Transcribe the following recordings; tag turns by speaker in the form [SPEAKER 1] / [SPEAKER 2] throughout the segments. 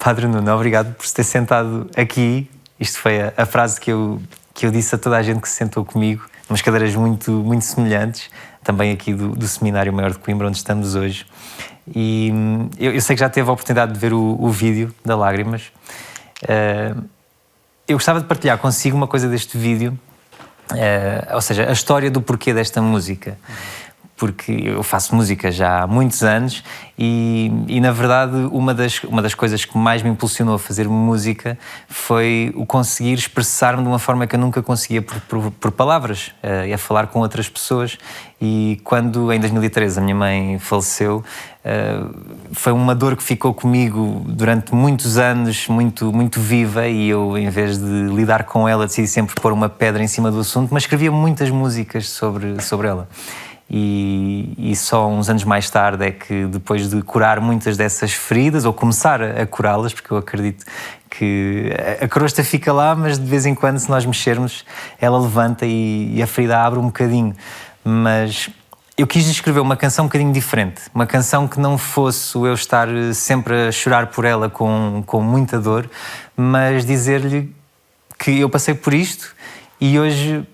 [SPEAKER 1] Padre Nuno, obrigado por se ter sentado aqui. Isto foi a frase que eu disse a toda a gente que se sentou comigo, umas cadeiras muito, muito semelhantes, também aqui do Seminário Maior de Coimbra, onde estamos hoje. E eu sei que já teve a oportunidade de ver o vídeo da Lágrimas. Eu gostava de partilhar consigo uma coisa deste vídeo, ou seja, a história do porquê desta música. Porque eu faço música já há muitos anos e na verdade, uma das coisas que mais me impulsionou a fazer música foi o conseguir expressar-me de uma forma que eu nunca conseguia por palavras, a falar com outras pessoas. E quando, em 2013, a minha mãe faleceu, foi uma dor que ficou comigo durante muitos anos, muito, muito viva, e eu, em vez de lidar com ela, decidi sempre pôr uma pedra em cima do assunto, mas escrevia muitas músicas sobre ela. E só uns anos mais tarde é que, depois de curar muitas dessas feridas, ou começar a curá-las, porque eu acredito que a crosta fica lá, mas de vez em quando, se nós mexermos, ela levanta e a ferida abre um bocadinho. Mas eu quis escrever uma canção um bocadinho diferente, uma canção que não fosse eu estar sempre a chorar por ela com muita dor, mas dizer-lhe que eu passei por isto e hoje,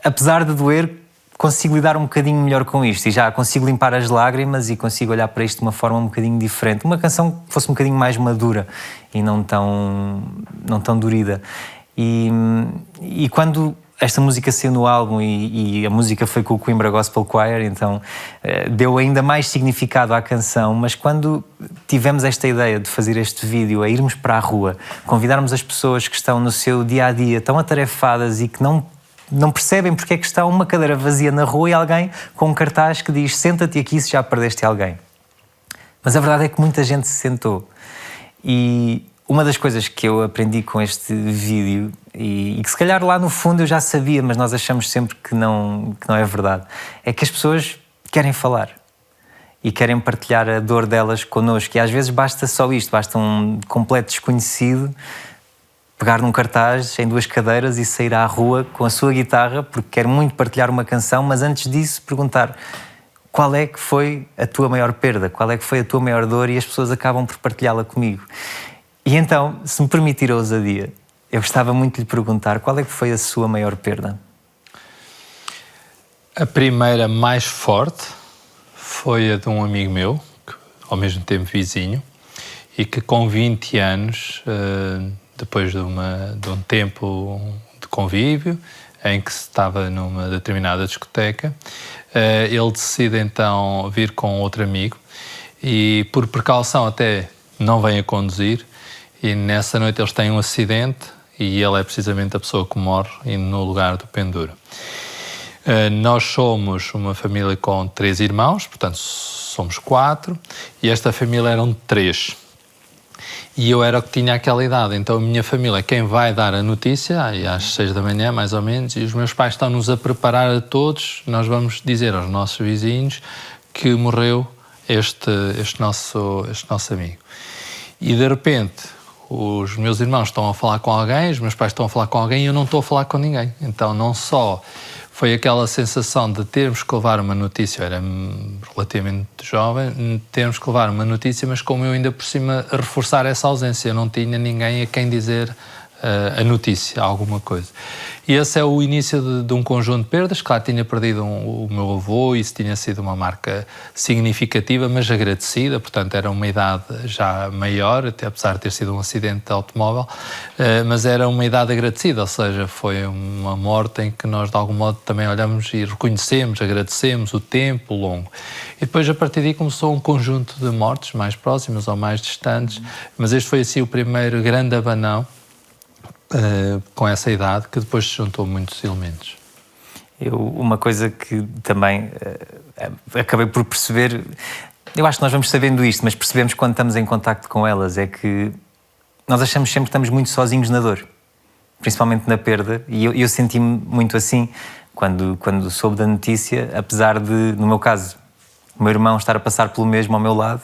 [SPEAKER 1] apesar de doer, consigo lidar um bocadinho melhor com isto e já consigo limpar as lágrimas e consigo olhar para isto de uma forma um bocadinho diferente. Uma canção que fosse um bocadinho mais madura e não tão dorida. E quando esta música saiu no álbum e a música foi com o Coimbra Gospel Choir, então deu ainda mais significado à canção, mas quando tivemos esta ideia de fazer este vídeo, a irmos para a rua, convidarmos as pessoas que estão no seu dia-a-dia tão atarefadas e que não percebem porque é que está uma cadeira vazia na rua e alguém com um cartaz que diz senta-te aqui se já perdeste alguém. Mas a verdade é que muita gente se sentou. E uma das coisas que eu aprendi com este vídeo, e que se calhar lá no fundo eu já sabia, mas nós achamos sempre que não é verdade, é que as pessoas querem falar e querem partilhar a dor delas connosco. E às vezes basta só isto, basta um completo desconhecido pegar num cartaz em 2 cadeiras e sair à rua com a sua guitarra porque quer muito partilhar uma canção, mas antes disso perguntar qual é que foi a tua maior perda, qual é que foi a tua maior dor, e as pessoas acabam por partilhá-la comigo. E então, se me permitir a ousadia, eu gostava muito de lhe perguntar qual é que foi a sua maior perda?
[SPEAKER 2] A primeira mais forte foi a de um amigo meu, que, ao mesmo tempo vizinho, e que com 20 anos... depois de um tempo de convívio, em que se estava numa determinada discoteca, ele decide então vir com outro amigo e, por precaução, até não vem a conduzir, e nessa noite eles têm um acidente e ele é precisamente a pessoa que morre no lugar do pendura. Nós somos uma família com 3 irmãos, portanto somos 4, e esta família eram 3. E eu era o que tinha aquela idade, então a minha família é quem vai dar a notícia, aí às 6 da manhã, mais ou menos, e os meus pais estão-nos a preparar a todos. Nós vamos dizer aos nossos vizinhos que morreu este nosso amigo. E de repente, os meus irmãos estão a falar com alguém, os meus pais estão a falar com alguém e eu não estou a falar com ninguém. Então não só foi aquela sensação de termos que levar uma notícia, eu era relativamente jovem, termos que levar uma notícia, mas como eu ainda por cima reforçar essa ausência, eu não tinha ninguém a quem dizer a notícia, alguma coisa. E esse é o início de um conjunto de perdas. Claro, tinha perdido o meu avô, isso tinha sido uma marca significativa, mas agradecida, portanto era uma idade já maior, até apesar de ter sido um acidente de automóvel, mas era uma idade agradecida, ou seja, foi uma morte em que nós de algum modo também olhamos e reconhecemos, agradecemos o tempo longo. E depois a partir daí começou um conjunto de mortes mais próximas ou mais distantes, mas este foi assim o primeiro grande abanão com essa idade, que depois se juntou muitos elementos.
[SPEAKER 1] Uma coisa que também acabei por perceber, eu acho que nós vamos sabendo isto, mas percebemos quando estamos em contacto com elas, é que nós achamos sempre que estamos muito sozinhos na dor, principalmente na perda, e eu senti-me muito assim quando soube da notícia, apesar de, no meu caso, o meu irmão estar a passar pelo mesmo ao meu lado,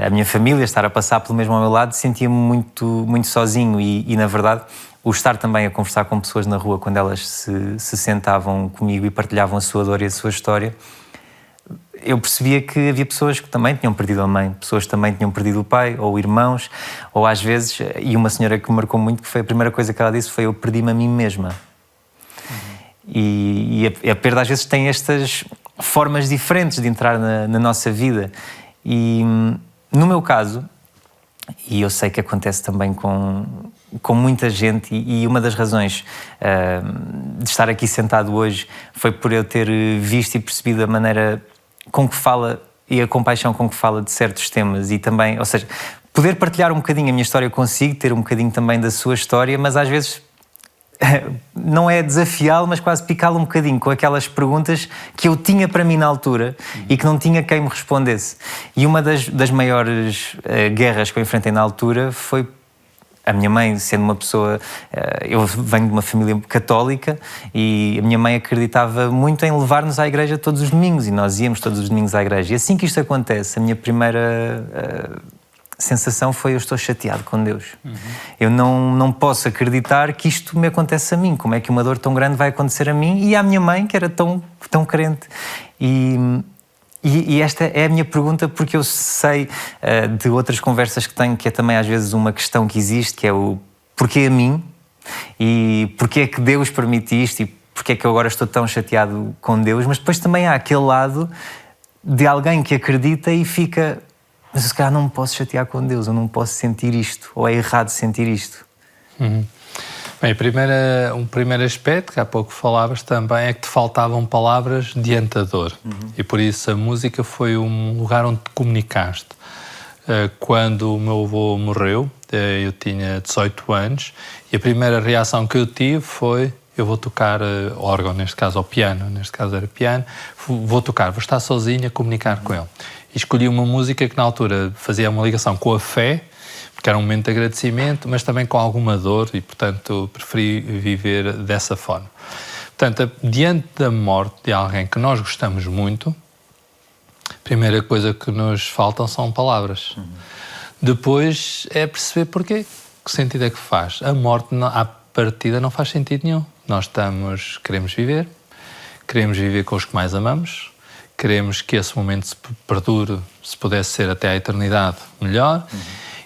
[SPEAKER 1] a minha família estar a passar pelo mesmo ao meu lado, sentia-me muito, muito sozinho e, na verdade, o estar também a conversar com pessoas na rua quando elas se sentavam comigo e partilhavam a sua dor e a sua história, eu percebia que havia pessoas que também tinham perdido a mãe, pessoas que também tinham perdido o pai, ou irmãos, ou às vezes, e uma senhora que me marcou muito, que foi a primeira coisa que ela disse, foi: eu perdi-me a mim mesma. E a perda às vezes tem estas formas diferentes de entrar na nossa vida. E no meu caso, e eu sei que acontece também com muita gente, e uma das razões de estar aqui sentado hoje foi por eu ter visto e percebido a maneira com que fala e a compaixão com que fala de certos temas, e também, ou seja, poder partilhar um bocadinho a minha história consigo, ter um bocadinho também da sua história, mas às vezes não é desafiá-lo, mas quase picá-lo um bocadinho com aquelas perguntas que eu tinha para mim na altura e que não tinha quem me respondesse. E uma das maiores guerras que eu enfrentei na altura foi a minha mãe, sendo uma pessoa... eu venho de uma família católica e a minha mãe acreditava muito em levar-nos à igreja todos os domingos, e nós íamos todos os domingos à igreja. E assim que isto acontece, a minha primeira... sensação foi: eu estou chateado com Deus. Eu não posso acreditar que isto me acontece a mim. Como é que uma dor tão grande vai acontecer a mim e à minha mãe, que era tão crente? E esta é a minha pergunta, porque eu sei de outras conversas que tenho, que é também às vezes uma questão que existe, que é o porquê a mim, e porquê é que Deus permite isto, e porquê é que eu agora estou tão chateado com Deus. Mas depois também há aquele lado de alguém que acredita e fica: mas se calhar não me posso chatear com Deus, eu não posso sentir isto, ou é errado sentir isto.
[SPEAKER 2] Bem, um primeiro aspecto, que há pouco falavas também, é que te faltavam palavras diante da dor. E por isso a música foi um lugar onde te comunicaste. Quando o meu avô morreu, eu tinha 18 anos, e a primeira reação que eu tive foi: eu vou tocar órgão, neste caso, ou piano, neste caso era piano, vou estar sozinho a comunicar com ele. E escolhi uma música que na altura fazia uma ligação com a fé, porque era um momento de agradecimento, mas também com alguma dor, e portanto preferi viver dessa forma. Portanto, diante da morte de alguém que nós gostamos muito, a primeira coisa que nos faltam são palavras. Depois é perceber porquê, que sentido é que faz. A morte à partida não faz sentido nenhum. Nós queremos viver com os que mais amamos, queremos que esse momento se perdure, se pudesse ser até à eternidade, melhor.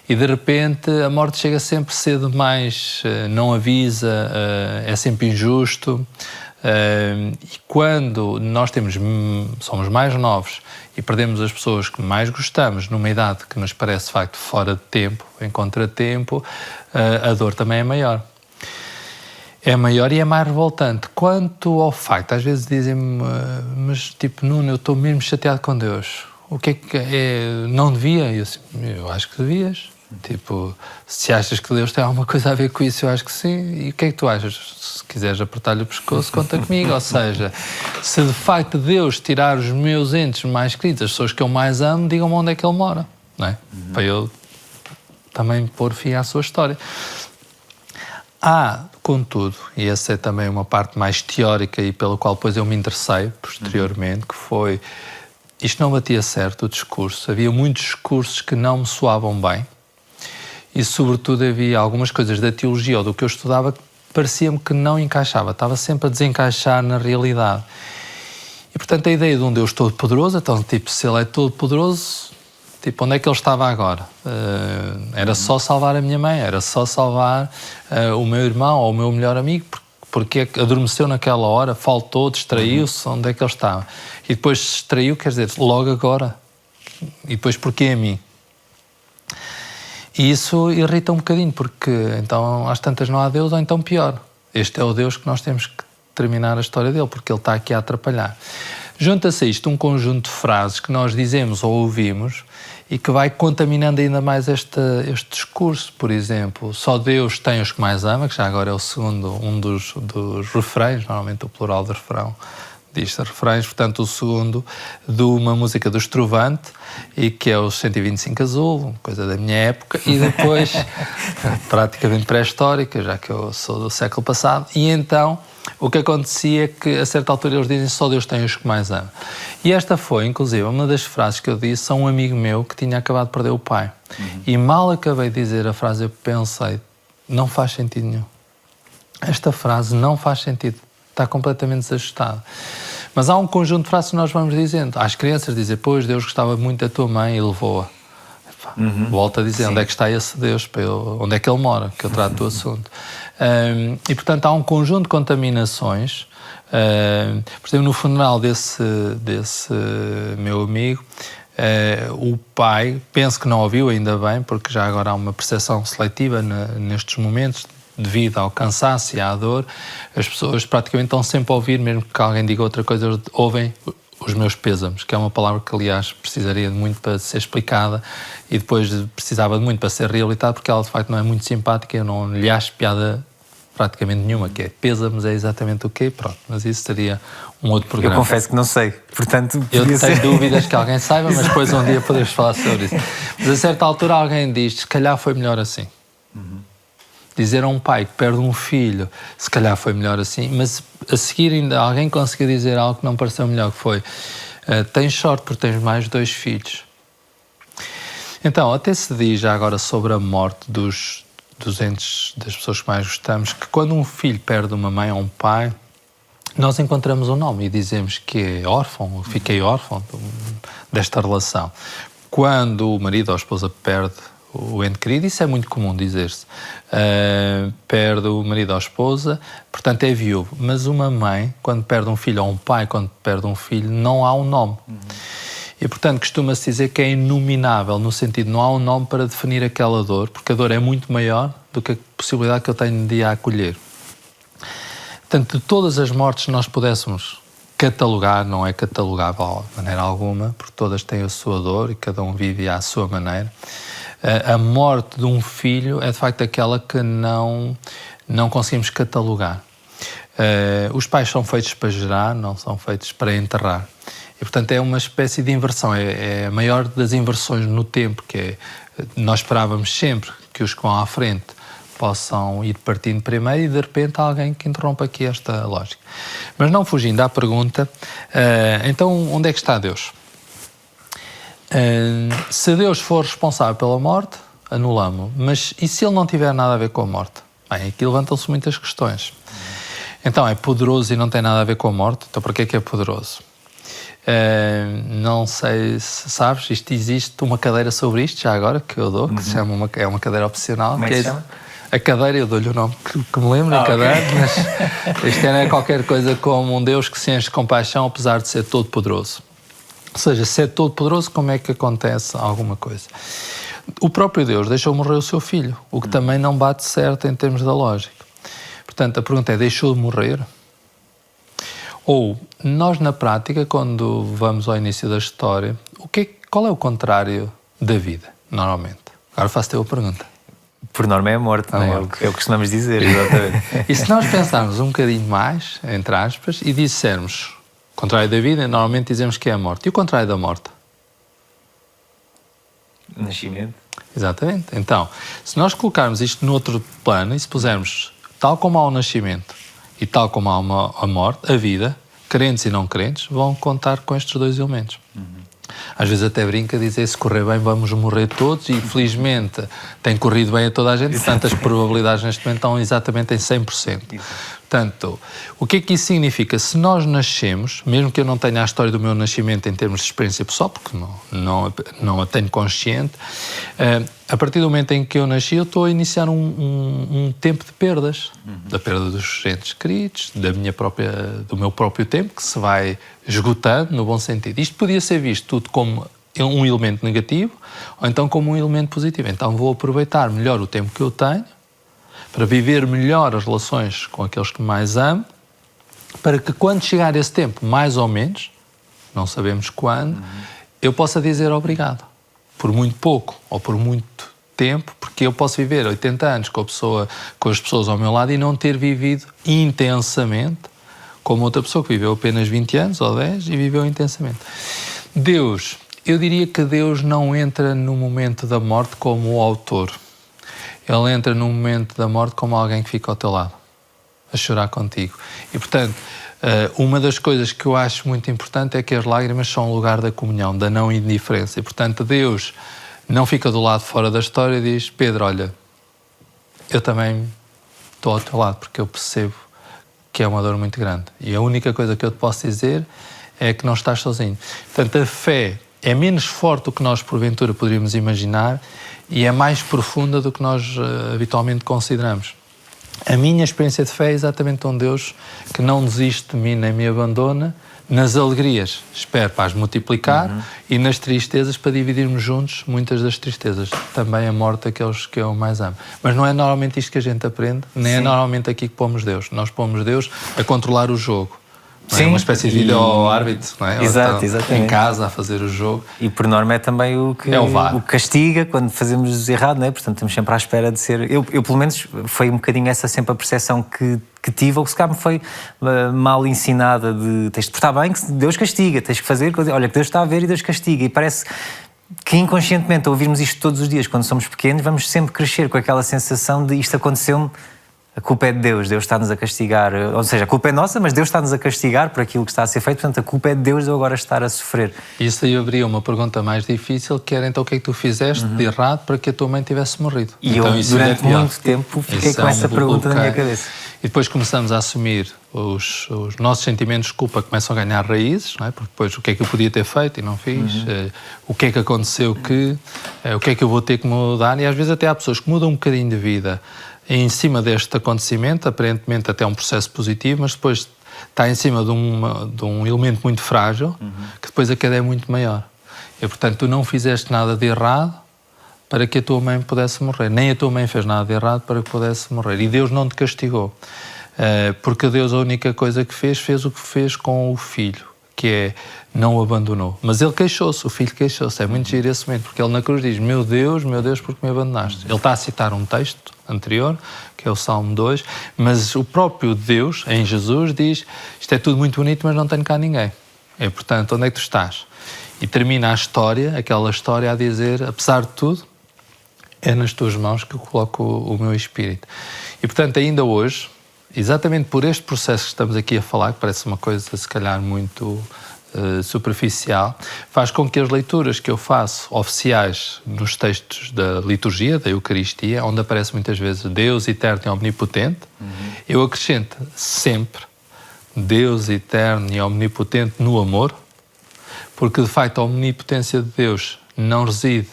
[SPEAKER 2] E de repente a morte chega sempre cedo demais, não avisa, é sempre injusto. E quando nós somos mais novos e perdemos as pessoas que mais gostamos numa idade que nos parece de facto fora de tempo, em contratempo, a dor também é maior. É maior e é mais revoltante. Quanto ao facto, às vezes dizem-me: mas tipo, Nuno, eu estou mesmo chateado com Deus. O que é? Não devia? Eu acho que devias. Tipo, se achas que Deus tem alguma coisa a ver com isso, eu acho que sim. E o que é que tu achas? Se quiseres apertar-lhe o pescoço, conta comigo. Ou seja, se de facto Deus tirar os meus entes mais queridos, as pessoas que eu mais amo, digam-me onde é que ele mora, não é? Para eu também pôr fim à sua história. Contudo, e essa é também uma parte mais teórica e pela qual depois eu me interessei posteriormente, que foi: isto não batia certo, o discurso. Havia muitos discursos que não me soavam bem, e sobretudo havia algumas coisas da teologia ou do que eu estudava que parecia-me que não encaixava, estava sempre a desencaixar na realidade. E portanto a ideia de um Deus todo-poderoso, então tipo, se ele é todo-poderoso, tipo, onde é que ele estava agora? Era só salvar a minha mãe, era só salvar o meu irmão ou o meu melhor amigo, porque adormeceu naquela hora, faltou, distraiu-se, onde é que ele estava? E depois se distraiu, quer dizer, logo agora. E depois porquê a mim? E isso irrita um bocadinho, porque então às tantas não há Deus, ou então pior. Este é o Deus que nós temos que terminar a história dele, porque ele está aqui a atrapalhar. Junta-se a isto um conjunto de frases que nós dizemos ou ouvimos e que vai contaminando ainda mais este discurso. Por exemplo, só Deus tem os que mais ama, que já agora é o segundo, um dos refrões, normalmente o plural de refrão diz refrões, portanto o segundo de uma música do Estrovante, e que é o 125 Azul, coisa da minha época, e depois praticamente pré-histórica, já que eu sou do século passado, e então o que acontecia é que a certa altura eles dizem: só Deus tem os que mais ama. E esta foi, inclusive, uma das frases que eu disse a um amigo meu que tinha acabado de perder o pai. E mal acabei de dizer a frase, eu pensei: não faz sentido nenhum. Esta frase não faz sentido, está completamente desajustada. Mas há um conjunto de frases que nós vamos dizendo. Às crianças dizer, pois Deus gostava muito da tua mãe e levou-a. Volto a dizer, onde é que está esse Deus? Onde é que ele mora? Que eu trato do assunto. E, portanto, há um conjunto de contaminações. Por exemplo, no funeral desse meu amigo, o pai, penso que não ouviu, ainda bem, porque já agora há uma percepção seletiva nestes momentos, devido ao cansaço e à dor. As pessoas praticamente estão sempre a ouvir, mesmo que alguém diga outra coisa, ouvem os meus pêsames, que é uma palavra que, aliás, precisaria de muito para ser explicada e depois precisava de muito para ser reabilitada, porque ela, de facto, não é muito simpática, eu não lhe acho piada praticamente nenhuma, que é pêsames, é exatamente o quê? Pronto, mas isso seria um outro programa.
[SPEAKER 1] Eu confesso que não sei, portanto...
[SPEAKER 2] Eu tenho dúvidas que alguém saiba, mas depois um dia podemos falar sobre isso. Mas a certa altura alguém diz, se calhar foi melhor assim. Dizer a um pai que perde um filho, se calhar foi melhor assim, mas a seguir ainda alguém conseguiu dizer algo que não pareceu melhor, que foi, tens sorte porque tens mais 2 filhos. Então, até se diz já agora sobre a morte dos entes, das pessoas que mais gostamos, que quando um filho perde uma mãe ou um pai, nós encontramos um nome e dizemos que é órfão, fiquei órfão desta relação. Quando o marido ou a esposa perde o ente querido, isso é muito comum dizer-se, perde o marido ou a esposa, portanto é viúvo. Mas uma mãe, quando perde um filho, ou um pai, quando perde um filho, não há um nome. E, portanto, costuma-se dizer que é inominável, no sentido, não há um nome para definir aquela dor, porque a dor é muito maior do que a possibilidade que eu tenho de a acolher. Portanto, de todas as mortes que nós pudéssemos catalogar, não é catalogável de maneira alguma, porque todas têm a sua dor e cada um vive à sua maneira. A morte de um filho é, de facto, aquela que não conseguimos catalogar. Os pais são feitos para gerar, não são feitos para enterrar. E, portanto, é uma espécie de inversão. É a maior das inversões no tempo, que é, nós esperávamos sempre que os que vão à frente possam ir partindo primeiro e, de repente, há alguém que interrompe aqui esta lógica. Mas não fugindo à pergunta, então, onde é que está Deus? Se Deus for responsável pela morte, anulamos-o. Mas e se Ele não tiver nada a ver com a morte? Bem, aqui levantam-se muitas questões. Então, é poderoso e não tem nada a ver com a morte? Então, para que é poderoso? Não sei se sabes, existe uma cadeira sobre isto, já agora, que eu dou, que se chama é uma cadeira opcional.
[SPEAKER 1] Como é que se chama?
[SPEAKER 2] A cadeira, eu dou-lhe o nome que me lembro, a cadeira, okay. Mas isto é qualquer coisa como um Deus que se enche de compaixão, apesar de ser todo poderoso. Ou seja, se é todo poderoso, como é que acontece alguma coisa? O próprio Deus deixou morrer o seu filho, o que também não bate certo em termos da lógica. Portanto, a pergunta é, deixou de morrer? Ou, nós na prática, quando vamos ao início da história, qual é o contrário da vida, normalmente? Agora faço-te a pergunta.
[SPEAKER 1] Por norma é a morte, não é? É o que costumamos dizer, exatamente.
[SPEAKER 2] E se nós pensarmos um bocadinho mais, entre aspas, e dissermos, o contrário da vida, normalmente dizemos que é a morte. E o contrário da morte?
[SPEAKER 1] Nascimento.
[SPEAKER 2] Exatamente. Então, se nós colocarmos isto no outro plano e se pusermos tal como há o nascimento e tal como há a morte, a vida, crentes e não crentes, vão contar com estes 2 elementos. Às vezes até brinca a dizer, se correr bem vamos morrer todos, e felizmente tem corrido bem a toda a gente, portanto as probabilidades neste momento estão exatamente em 100%. Portanto, o que é que isso significa? Se nós nascemos, mesmo que eu não tenha a história do meu nascimento em termos de experiência pessoal, porque não a tenho consciente, a partir do momento em que eu nasci, eu estou a iniciar um tempo de perdas, da perda dos entes queridos, do meu próprio tempo, que se vai esgotando no bom sentido. Isto podia ser visto tudo como um elemento negativo, ou então como um elemento positivo. Então vou aproveitar melhor o tempo que eu tenho, para viver melhor as relações com aqueles que mais amo, para que quando chegar esse tempo, mais ou menos, não sabemos quando, eu possa dizer obrigado. Por muito pouco ou por muito tempo, porque eu posso viver 80 anos com as pessoas ao meu lado e não ter vivido intensamente como outra pessoa que viveu apenas 20 anos ou 10 e viveu intensamente. Deus, eu diria que Deus não entra no momento da morte como o autor. Ele entra no momento da morte como alguém que fica ao teu lado, a chorar contigo. E, portanto, uma das coisas que eu acho muito importante é que as lágrimas são o lugar da comunhão, da não indiferença. E, portanto, Deus não fica do lado fora da história e diz, Pedro, olha, eu também estou ao teu lado, porque eu percebo que é uma dor muito grande. E a única coisa que eu te posso dizer é que não estás sozinho. Portanto, a fé é menos forte do que nós, porventura, poderíamos imaginar e é mais profunda do que nós habitualmente consideramos. A minha experiência de fé é exatamente um Deus que não desiste de mim nem me abandona. Nas alegrias, espero para as multiplicar e nas tristezas para dividirmos juntos muitas das tristezas. Também a morte daqueles que eu mais amo. Mas não é normalmente isto que a gente aprende, nem é normalmente aqui que pomos Deus. Nós pomos Deus a controlar o jogo. É uma espécie de vídeo-árbitro, não é?
[SPEAKER 1] Exato, exatamente.
[SPEAKER 2] Em casa a fazer o jogo.
[SPEAKER 1] E por norma é também o que o castiga quando fazemos errado, não é? Portanto, estamos sempre à espera de ser... Eu pelo menos, foi um bocadinho essa sempre a percepção que tive, ou que se calhar me foi mal ensinada de tens de portar bem, que Deus castiga, tens que fazer... Olha, que Deus está a ver e Deus castiga. E parece que inconscientemente, ao ouvirmos isto todos os dias, quando somos pequenos, vamos sempre crescer com aquela sensação de isto aconteceu-me, a culpa é de Deus, Deus está-nos a castigar. Ou seja, a culpa é nossa, mas Deus está-nos a castigar por aquilo que está a ser feito, portanto a culpa é de Deus de eu agora estar a sofrer.
[SPEAKER 2] Isso aí abria uma pergunta mais difícil, que era então o que é que tu fizeste de errado para que a tua mãe tivesse morrido?
[SPEAKER 1] E
[SPEAKER 2] então,
[SPEAKER 1] eu durante muito tempo fiquei com essa pergunta na minha cabeça.
[SPEAKER 2] E depois começamos a assumir os nossos sentimentos de culpa, começam a ganhar raízes, não é? Porque depois o que é que eu podia ter feito e não fiz, o que é que aconteceu o que é que eu vou ter que mudar, e às vezes até há pessoas que mudam um bocadinho de vida em cima deste acontecimento, aparentemente até um processo positivo, mas depois está em cima de um elemento muito frágil, que depois a queda é muito maior. E, portanto, tu não fizeste nada de errado para que a tua mãe pudesse morrer. Nem a tua mãe fez nada de errado para que pudesse morrer. E Deus não te castigou. Porque Deus a única coisa que fez o que fez com o filho, que é, não o abandonou. Mas ele queixou-se, o filho queixou-se. É muito giro esse momento, porque ele na cruz diz, meu Deus, porque me abandonaste. Ele está a citar um texto anterior, que é o Salmo 2, mas o próprio Deus, em Jesus, diz, isto é tudo muito bonito, mas não tenho cá ninguém. É, portanto, onde é que tu estás? E termina a história, aquela história a dizer, apesar de tudo, é nas tuas mãos que eu coloco o meu espírito. E, portanto, ainda hoje, exatamente por este processo que estamos aqui a falar, que parece uma coisa, se calhar, muito superficial, faz com que as leituras que eu faço oficiais nos textos da liturgia, da Eucaristia, onde aparece muitas vezes Deus eterno e omnipotente, eu acrescento sempre Deus eterno e omnipotente no amor, porque de facto a omnipotência de Deus não reside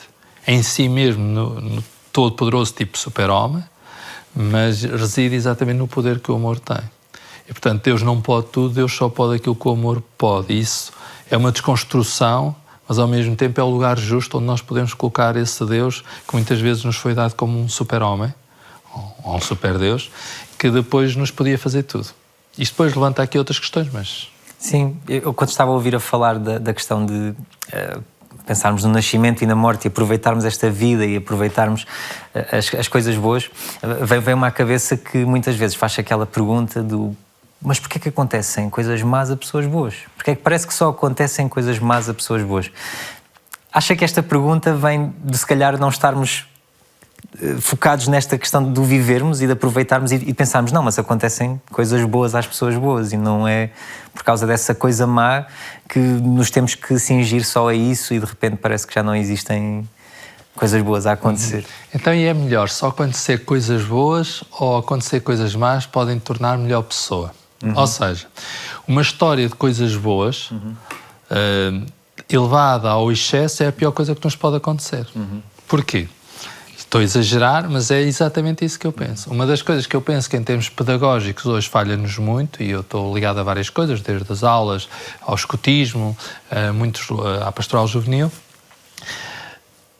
[SPEAKER 2] em si mesmo no todo-poderoso tipo super-homem, mas reside exatamente no poder que o amor tem. E, portanto, Deus não pode tudo, Deus só pode aquilo que o amor pode. E isso é uma desconstrução, mas ao mesmo tempo é o lugar justo onde nós podemos colocar esse Deus que muitas vezes nos foi dado como um super-homem, ou um super-Deus, que depois nos podia fazer tudo. Isto depois levanta aqui outras questões, mas...
[SPEAKER 1] Sim, eu quando estava a ouvir a falar da questão de... pensarmos no nascimento e na morte e aproveitarmos esta vida e aproveitarmos as coisas boas, vem-me à cabeça que muitas vezes faz aquela pergunta do mas porquê é que acontecem coisas más a pessoas boas? Porquê é que parece que só acontecem coisas más a pessoas boas? Acha que esta pergunta vem de se calhar não estarmos focados nesta questão do vivermos e de aproveitarmos e pensarmos, não, mas acontecem coisas boas às pessoas boas e não é por causa dessa coisa má que nos temos que cingir só a isso e de repente parece que já não existem coisas boas a acontecer.
[SPEAKER 2] Então, e é melhor só acontecer coisas boas ou acontecer coisas más podem tornar melhor pessoa? Ou seja, uma história de coisas boas elevada ao excesso é a pior coisa que nos pode acontecer. Porquê? Estou a exagerar, mas é exatamente isso que eu penso. Uma das coisas que eu penso que em termos pedagógicos hoje falha-nos muito, e eu estou ligado a várias coisas, desde as aulas ao escotismo, à pastoral juvenil,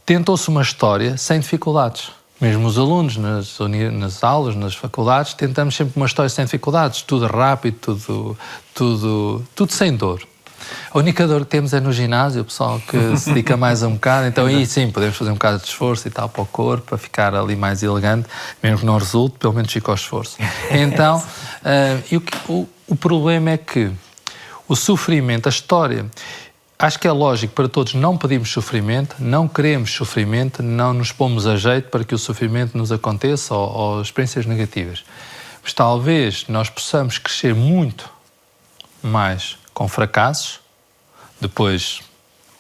[SPEAKER 2] tentou-se uma história sem dificuldades. Mesmo os alunos nas aulas, nas faculdades, tentamos sempre uma história sem dificuldades, tudo rápido, tudo sem dor. A única dor que temos é no ginásio, o pessoal que se dedica mais a um bocado, então aí sim, podemos fazer um bocado de esforço e tal para o corpo, para ficar ali mais elegante, mesmo que não resulte, pelo menos fica ao esforço. Então, o problema é que o sofrimento, a história, acho que é lógico para todos, não pedimos sofrimento, não queremos sofrimento, não nos pomos a jeito para que o sofrimento nos aconteça ou experiências negativas. Mas talvez nós possamos crescer muito mais com fracassos, depois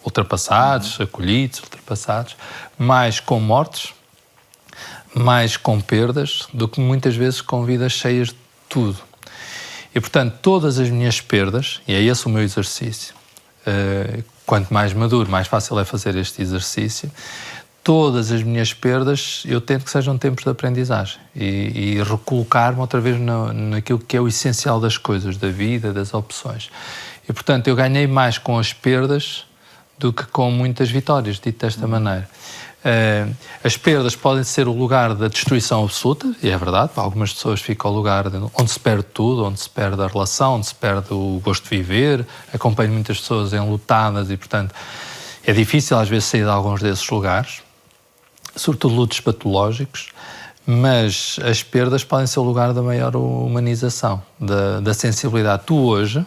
[SPEAKER 2] ultrapassados, acolhidos, ultrapassados, mais com mortes, mais com perdas, do que muitas vezes com vidas cheias de tudo. E, portanto, todas as minhas perdas, e é esse o meu exercício, quanto mais maduro, mais fácil é fazer este exercício, todas as minhas perdas eu tento que sejam tempos de aprendizagem e recolocar-me outra vez naquilo que é o essencial das coisas, da vida, das opções. E, portanto, eu ganhei mais com as perdas do que com muitas vitórias, dito desta maneira. As perdas podem ser o lugar da destruição absoluta, e é verdade, para algumas pessoas fica o lugar onde se perde tudo, onde se perde a relação, onde se perde o gosto de viver. Acompanho muitas pessoas enlutadas e, portanto, é difícil às vezes sair de alguns desses lugares, sobretudo lutos patológicos, mas as perdas podem ser o lugar da maior humanização, da sensibilidade. Tu hoje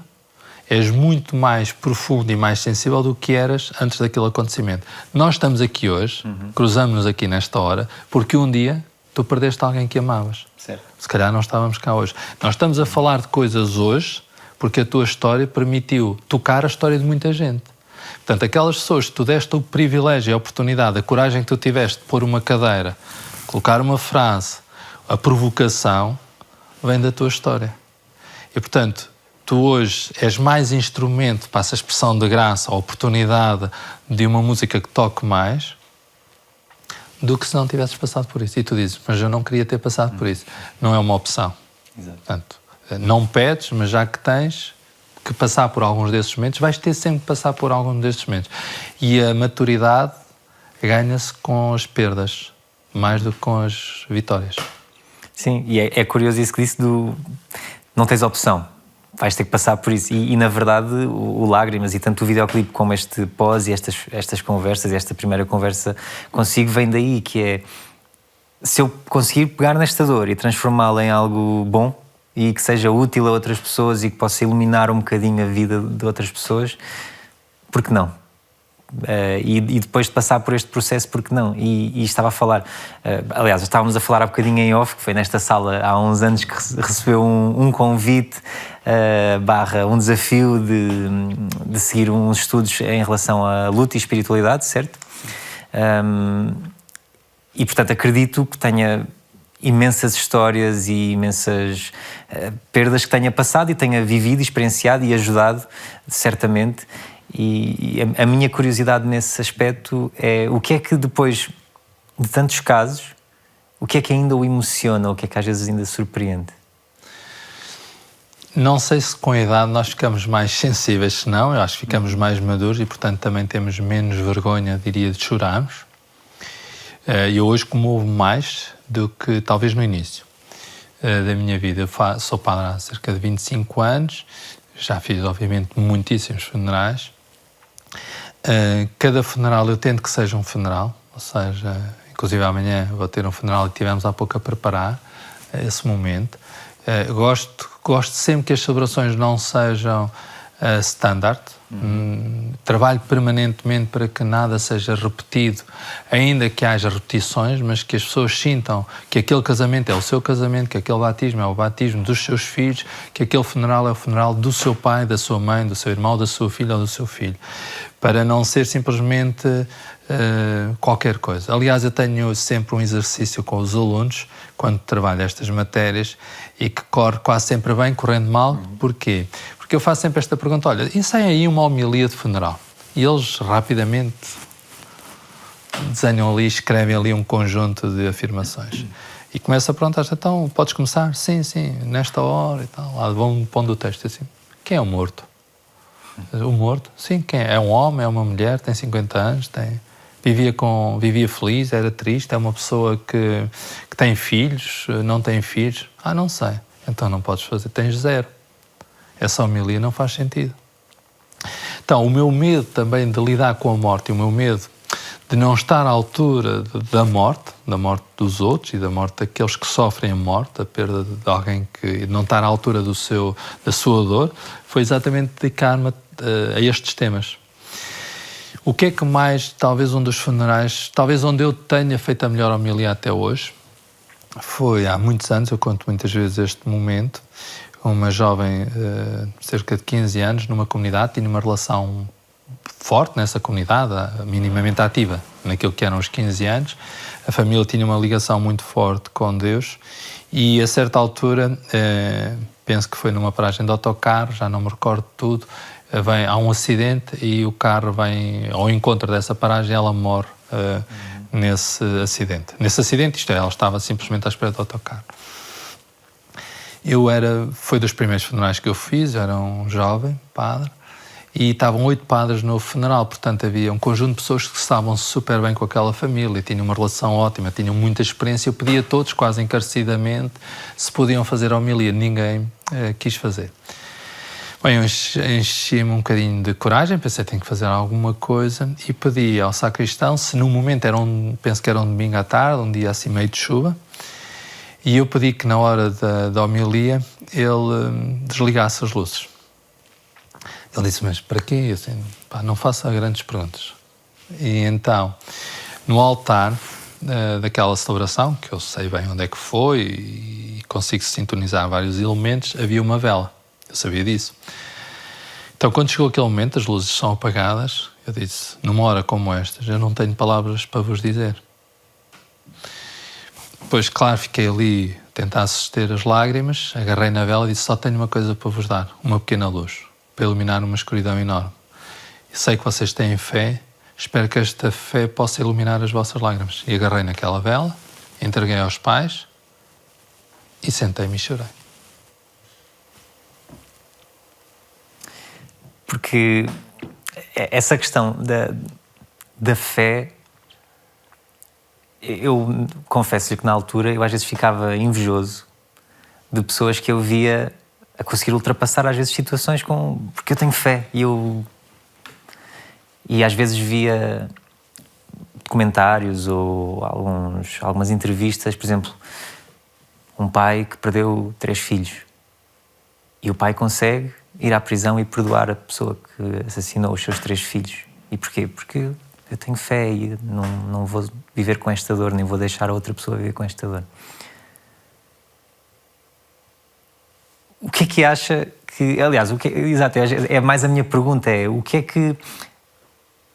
[SPEAKER 2] és muito mais profundo e mais sensível do que eras antes daquele acontecimento. Nós estamos aqui hoje, cruzamos-nos aqui nesta hora, porque um dia tu perdeste alguém que amavas.
[SPEAKER 1] Certo.
[SPEAKER 2] Se calhar não estávamos cá hoje. Nós estamos a falar de coisas hoje porque a tua história permitiu tocar a história de muita gente. Portanto, aquelas pessoas que tu deste o privilégio e a oportunidade, a coragem que tu tiveste de pôr uma cadeira, colocar uma frase, a provocação, vem da tua história. E, portanto, tu hoje és mais instrumento para essa expressão de graça, a oportunidade de uma música que toque mais, do que se não tivesses passado por isso. E tu dizes, mas eu não queria ter passado por isso. Não é uma opção.
[SPEAKER 1] Exato.
[SPEAKER 2] Portanto, não pedes, mas já que tens que passar por alguns desses momentos, vais ter sempre que passar por algum desses momentos. E a maturidade ganha-se com as perdas, mais do que com as vitórias.
[SPEAKER 1] Sim, e é curioso isso que disse do... Não tens opção, vais ter que passar por isso. E na verdade, o Lágrimas e tanto o videoclipe como este pós e estas conversas, esta primeira conversa consigo, vem daí, que é... Se eu conseguir pegar nesta dor e transformá-la em algo bom, e que seja útil a outras pessoas e que possa iluminar um bocadinho a vida de outras pessoas, por que não? E depois de passar por este processo, por que não? E estava a falar, aliás, estávamos a falar há bocadinho em off, que foi nesta sala há uns anos que recebeu um convite, barra um desafio de seguir uns estudos em relação à luta e espiritualidade, certo? E portanto acredito que tenha imensas histórias e imensas perdas que tenha passado e tenha vivido, experienciado e ajudado, certamente. E a minha curiosidade nesse aspecto é o que é que depois de tantos casos, o que é que ainda o emociona, o que é que às vezes ainda surpreende?
[SPEAKER 2] Não sei se com a idade nós ficamos mais sensíveis, se não, eu acho que ficamos mais maduros e, portanto, também temos menos vergonha, diria, de chorarmos. Eu hoje comovo mais do que talvez no início da minha vida. Eu sou padre há cerca de 25 anos, já fiz, obviamente, muitíssimos funerais. Cada funeral eu tento que seja um funeral, ou seja, inclusive amanhã vou ter um funeral e tivemos há pouco a preparar esse momento. Gosto sempre que as celebrações não sejam standard. Trabalho permanentemente para que nada seja repetido, ainda que haja repetições, mas que as pessoas sintam que aquele casamento é o seu casamento, que aquele batismo é o batismo dos seus filhos, que aquele funeral é o funeral do seu pai, da sua mãe, do seu irmão, da sua filha ou do seu filho, para não ser simplesmente qualquer coisa. Aliás, eu tenho sempre um exercício com os alunos, quando trabalho estas matérias, e que corre quase sempre bem, correndo mal. Porquê? Porque eu faço sempre esta pergunta, olha, ensaia aí uma homilia de funeral. E eles rapidamente desenham ali, escrevem ali um conjunto de afirmações. E começa a perguntar, então, podes começar? Sim, nesta hora e tal. Lá vão pondo o texto assim, quem é o morto? O morto? Sim, quem é? É um homem, é uma mulher, tem 50 anos, vivia feliz, era triste, é uma pessoa que tem filhos, não tem filhos? Ah, não sei. Então não podes fazer, tens 0. Essa homilia não faz sentido. Então, o meu medo também de lidar com a morte e o meu medo de não estar à altura da morte dos outros e da morte daqueles que sofrem a morte, a perda de alguém que não estar à altura da sua dor, foi exatamente dedicar-me a estes temas. O que é que mais, talvez um dos funerais, talvez onde eu tenha feito a melhor homilia até hoje, foi há muitos anos, eu conto muitas vezes este momento, uma jovem, cerca de 15 anos, numa comunidade, tinha uma relação forte nessa comunidade, minimamente ativa naquilo que eram os 15 anos. A família tinha uma ligação muito forte com Deus e, a certa altura, penso que foi numa paragem de autocarro, já não me recordo tudo, há um acidente e o carro vem ao encontro dessa paragem e ela morre nesse acidente. Nesse acidente, isto é, ela estava simplesmente à espera do autocarro. Foi dos primeiros funerais que eu fiz, eu era um jovem padre, e estavam 8 padres no funeral, portanto havia um conjunto de pessoas que estavam super bem com aquela família, tinham uma relação ótima, tinham muita experiência. Eu pedi a todos, quase encarecidamente, se podiam fazer a homilia. Ninguém quis fazer. Bem, eu enchi-me um bocadinho de coragem, pensei, tenho que fazer alguma coisa, e pedi ao sacristão, se no momento penso que era um domingo à tarde, um dia assim meio de chuva, e eu pedi que na hora da homilia ele desligasse as luzes. Ele disse, mas para quê? Eu assim, não faça grandes perguntas. E então, no altar daquela celebração, que eu sei bem onde é que foi e consigo sintonizar vários elementos, havia uma vela. Eu sabia disso. Então, quando chegou aquele momento, as luzes são apagadas, eu disse, numa hora como esta, eu não tenho palavras para vos dizer. Depois, claro, fiquei ali a tentar suster as lágrimas, agarrei na vela e disse, só tenho uma coisa para vos dar, uma pequena luz, para iluminar uma escuridão enorme. Eu sei que vocês têm fé, espero que esta fé possa iluminar as vossas lágrimas. E agarrei naquela vela, entreguei aos pais e sentei-me e chorei.
[SPEAKER 1] Porque essa questão da fé, eu confesso-lhe que na altura eu às vezes ficava invejoso de pessoas que eu via a conseguir ultrapassar às vezes situações porque eu tenho fé e às vezes via documentários ou algumas entrevistas, por exemplo, um pai que perdeu 3 filhos e o pai consegue ir à prisão e perdoar a pessoa que assassinou os seus 3 filhos. E porquê? Porque eu tenho fé e não vou viver com esta dor, nem vou deixar a outra pessoa viver com esta dor. O que é que acha que... Aliás, exato, é mais a minha pergunta, o que é que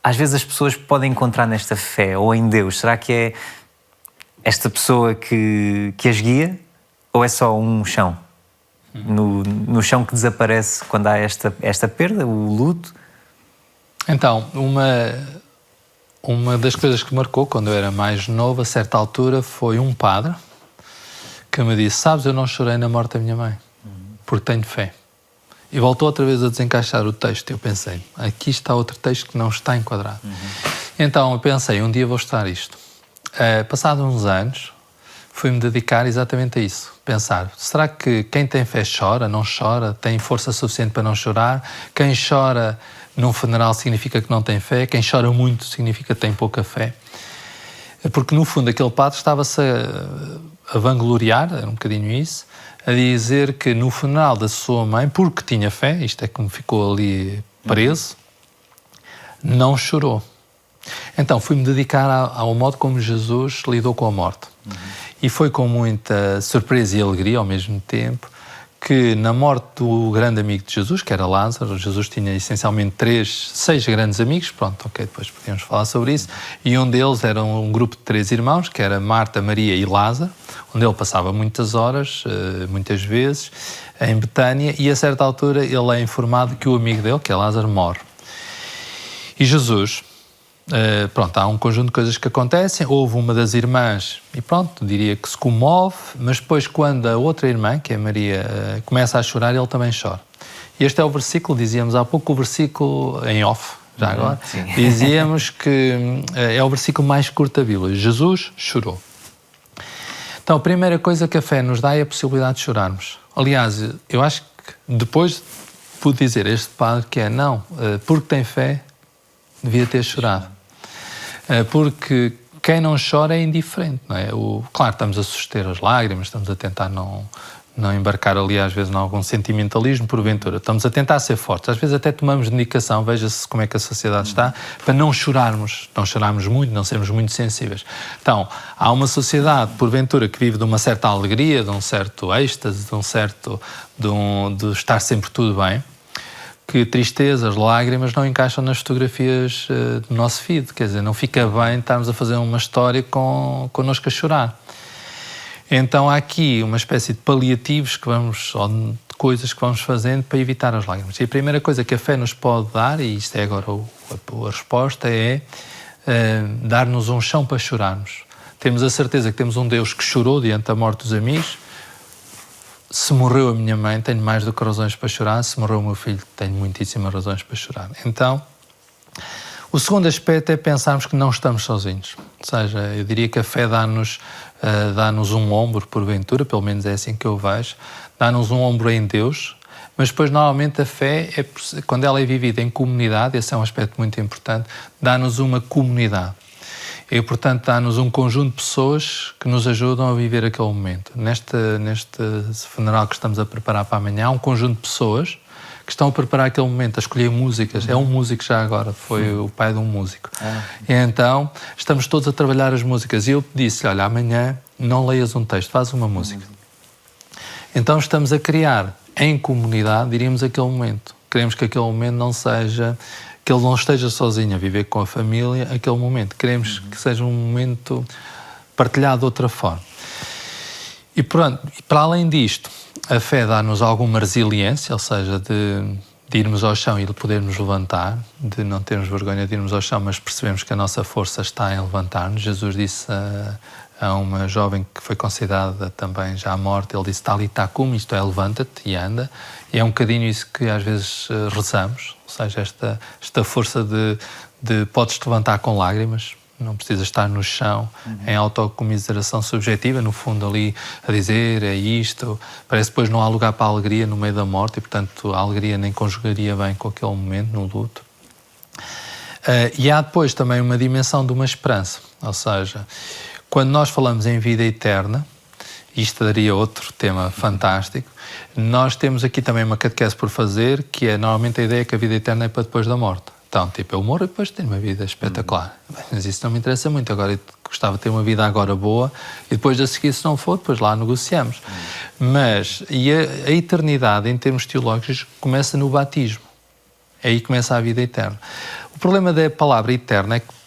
[SPEAKER 1] às vezes as pessoas podem encontrar nesta fé ou em Deus? Será que é esta pessoa que as guia ou é só um chão? No chão que desaparece quando há esta perda, o luto?
[SPEAKER 2] Então, uma das coisas que marcou quando eu era mais novo, a certa altura, foi um padre que me disse, sabes, eu não chorei na morte da minha mãe, porque tenho fé. E voltou outra vez a desencaixar o texto. Eu pensei, aqui está outro texto que não está enquadrado. Então eu pensei, um dia vou estudar isto. Passados uns anos, fui-me dedicar exatamente a isso. Pensar, será que quem tem fé chora, não chora, tem força suficiente para não chorar? Quem chora num funeral significa que não tem fé? Quem chora muito significa que tem pouca fé? Porque no fundo aquele padre estava-se a vangloriar, era um bocadinho isso, a dizer que no funeral da sua mãe, porque tinha fé, isto é como ficou ali preso, não chorou. Então fui-me dedicar ao modo como Jesus lidou com a morte. E foi com muita surpresa e alegria ao mesmo tempo que na morte do grande amigo de Jesus, que era Lázaro, Jesus tinha essencialmente 6 grandes amigos, pronto, ok, depois podíamos falar sobre isso, e um deles era um grupo de 3 irmãos, que era Marta, Maria e Lázaro, onde ele passava muitas horas, muitas vezes, em Betânia, e a certa altura ele é informado que o amigo dele, que é Lázaro, morre. E Jesus... pronto, há um conjunto de coisas que acontecem, houve uma das irmãs e pronto, diria que se comove, mas depois quando a outra irmã, que é Maria, começa a chorar, ele também chora. E este é o versículo, dizíamos há pouco, o versículo em off, já agora, dizíamos que é o versículo mais curto da Bíblia, Jesus chorou. Então a primeira coisa que a fé nos dá é a possibilidade de chorarmos. Aliás, eu acho que depois pude dizer este padre que porque tem fé, devia ter chorado. Porque quem não chora é indiferente, não é? Claro, estamos a suster as lágrimas, estamos a tentar não embarcar ali às vezes em algum sentimentalismo, porventura. Estamos a tentar ser fortes. Às vezes até tomamos medicação, veja-se como é que a sociedade está, para não chorarmos muito, não sermos muito sensíveis. Então, há uma sociedade, porventura, que vive de uma certa alegria, de um certo êxtase, de estar sempre tudo bem, que tristezas, lágrimas não encaixam nas fotografias do nosso feed. Quer dizer, não fica bem estarmos a fazer uma história connosco a chorar. Então há aqui uma espécie de paliativos que vamos coisas que vamos fazendo para evitar as lágrimas. E a primeira coisa que a fé nos pode dar, e isto é agora a resposta, é dar-nos um chão para chorarmos. Temos a certeza que temos um Deus que chorou diante da morte dos amigos. Se morreu a minha mãe, tenho mais do que razões para chorar. Se morreu o meu filho, tenho muitíssimas razões para chorar. Então, o segundo aspecto é pensarmos que não estamos sozinhos. Ou seja, eu diria que a fé dá-nos um ombro, porventura, pelo menos é assim que eu vejo, dá-nos um ombro em Deus, mas depois normalmente a fé, quando ela é vivida em comunidade, esse é um aspecto muito importante, dá-nos uma comunidade. E, portanto, dá-nos um conjunto de pessoas que nos ajudam a viver aquele momento. Neste funeral que estamos a preparar para amanhã, há um conjunto de pessoas que estão a preparar aquele momento, a escolher músicas. É um músico já agora, foi o pai de um músico. E então, estamos todos a trabalhar as músicas. E eu disse, olha, amanhã não leias um texto, faz uma música. Então estamos a criar em comunidade, diríamos, aquele momento. Queremos que aquele momento não seja... que ele não esteja sozinho a viver com a família aquele momento. Queremos que seja um momento partilhado de outra forma. E pronto, para além disto, a fé dá-nos alguma resiliência, ou seja, de irmos ao chão e de podermos levantar, de não termos vergonha de irmos ao chão, mas percebemos que a nossa força está em levantar-nos. Jesus disse a uma jovem que foi considerada também já morta, ele disse, Talitá cumi, isto é, levanta-te e anda. E é um bocadinho isso que às vezes rezamos, ou seja, esta força de podes-te levantar com lágrimas, não precisas estar no chão, em autocomiseração subjetiva, no fundo ali a dizer, é isto, parece que depois não há lugar para a alegria no meio da morte e, portanto, a alegria nem conjugaria bem com aquele momento, no luto. E há depois também uma dimensão de uma esperança, ou seja, quando nós falamos em vida eterna, isto daria outro tema fantástico, nós temos aqui também uma catequese por fazer, que é normalmente a ideia que a vida eterna é para depois da morte. Então, tipo, eu morro e depois tenho uma vida espetacular. Mas isso não me interessa muito. Agora, eu gostava de ter uma vida agora boa e depois de seguir, se não for, depois lá negociamos. Mas, e a eternidade, em termos teológicos, começa no batismo. Aí começa a vida eterna. O problema da palavra eterna é que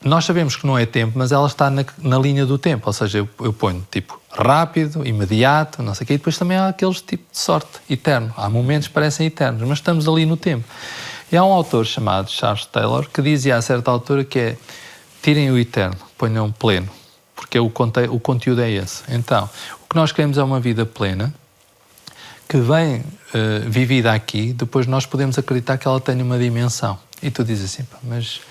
[SPEAKER 2] nós sabemos que não é tempo, mas ela está na linha do tempo. Ou seja, eu ponho, tipo, rápido, imediato, não sei o quê. E depois também há aqueles tipo de sorte, eterno. Há momentos que parecem eternos, mas estamos ali no tempo. E há um autor chamado Charles Taylor que dizia a certa altura que é tirem o eterno, ponham pleno, porque o conteúdo é esse. Então, o que nós queremos é uma vida plena, que vem vivida aqui, depois nós podemos acreditar que ela tem uma dimensão. E tu dizes assim, mas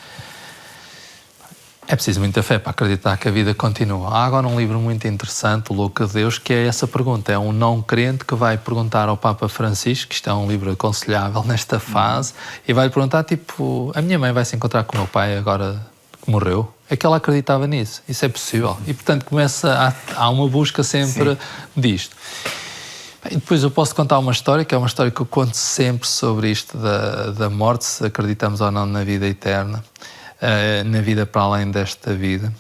[SPEAKER 2] é preciso muita fé para acreditar que a vida continua. Há agora um livro muito interessante, O Louco de Deus, que é essa pergunta. É um não crente que vai perguntar ao Papa Francisco, que isto é um livro aconselhável nesta fase, e vai perguntar, tipo, a minha mãe vai se encontrar com o meu pai agora que morreu? É que ela acreditava nisso. Isso é possível. E, portanto, há uma busca sempre disto. E depois eu posso contar uma história, que é uma história que eu conto sempre sobre isto da morte, se acreditamos ou não na vida eterna. Na vida para além desta vida.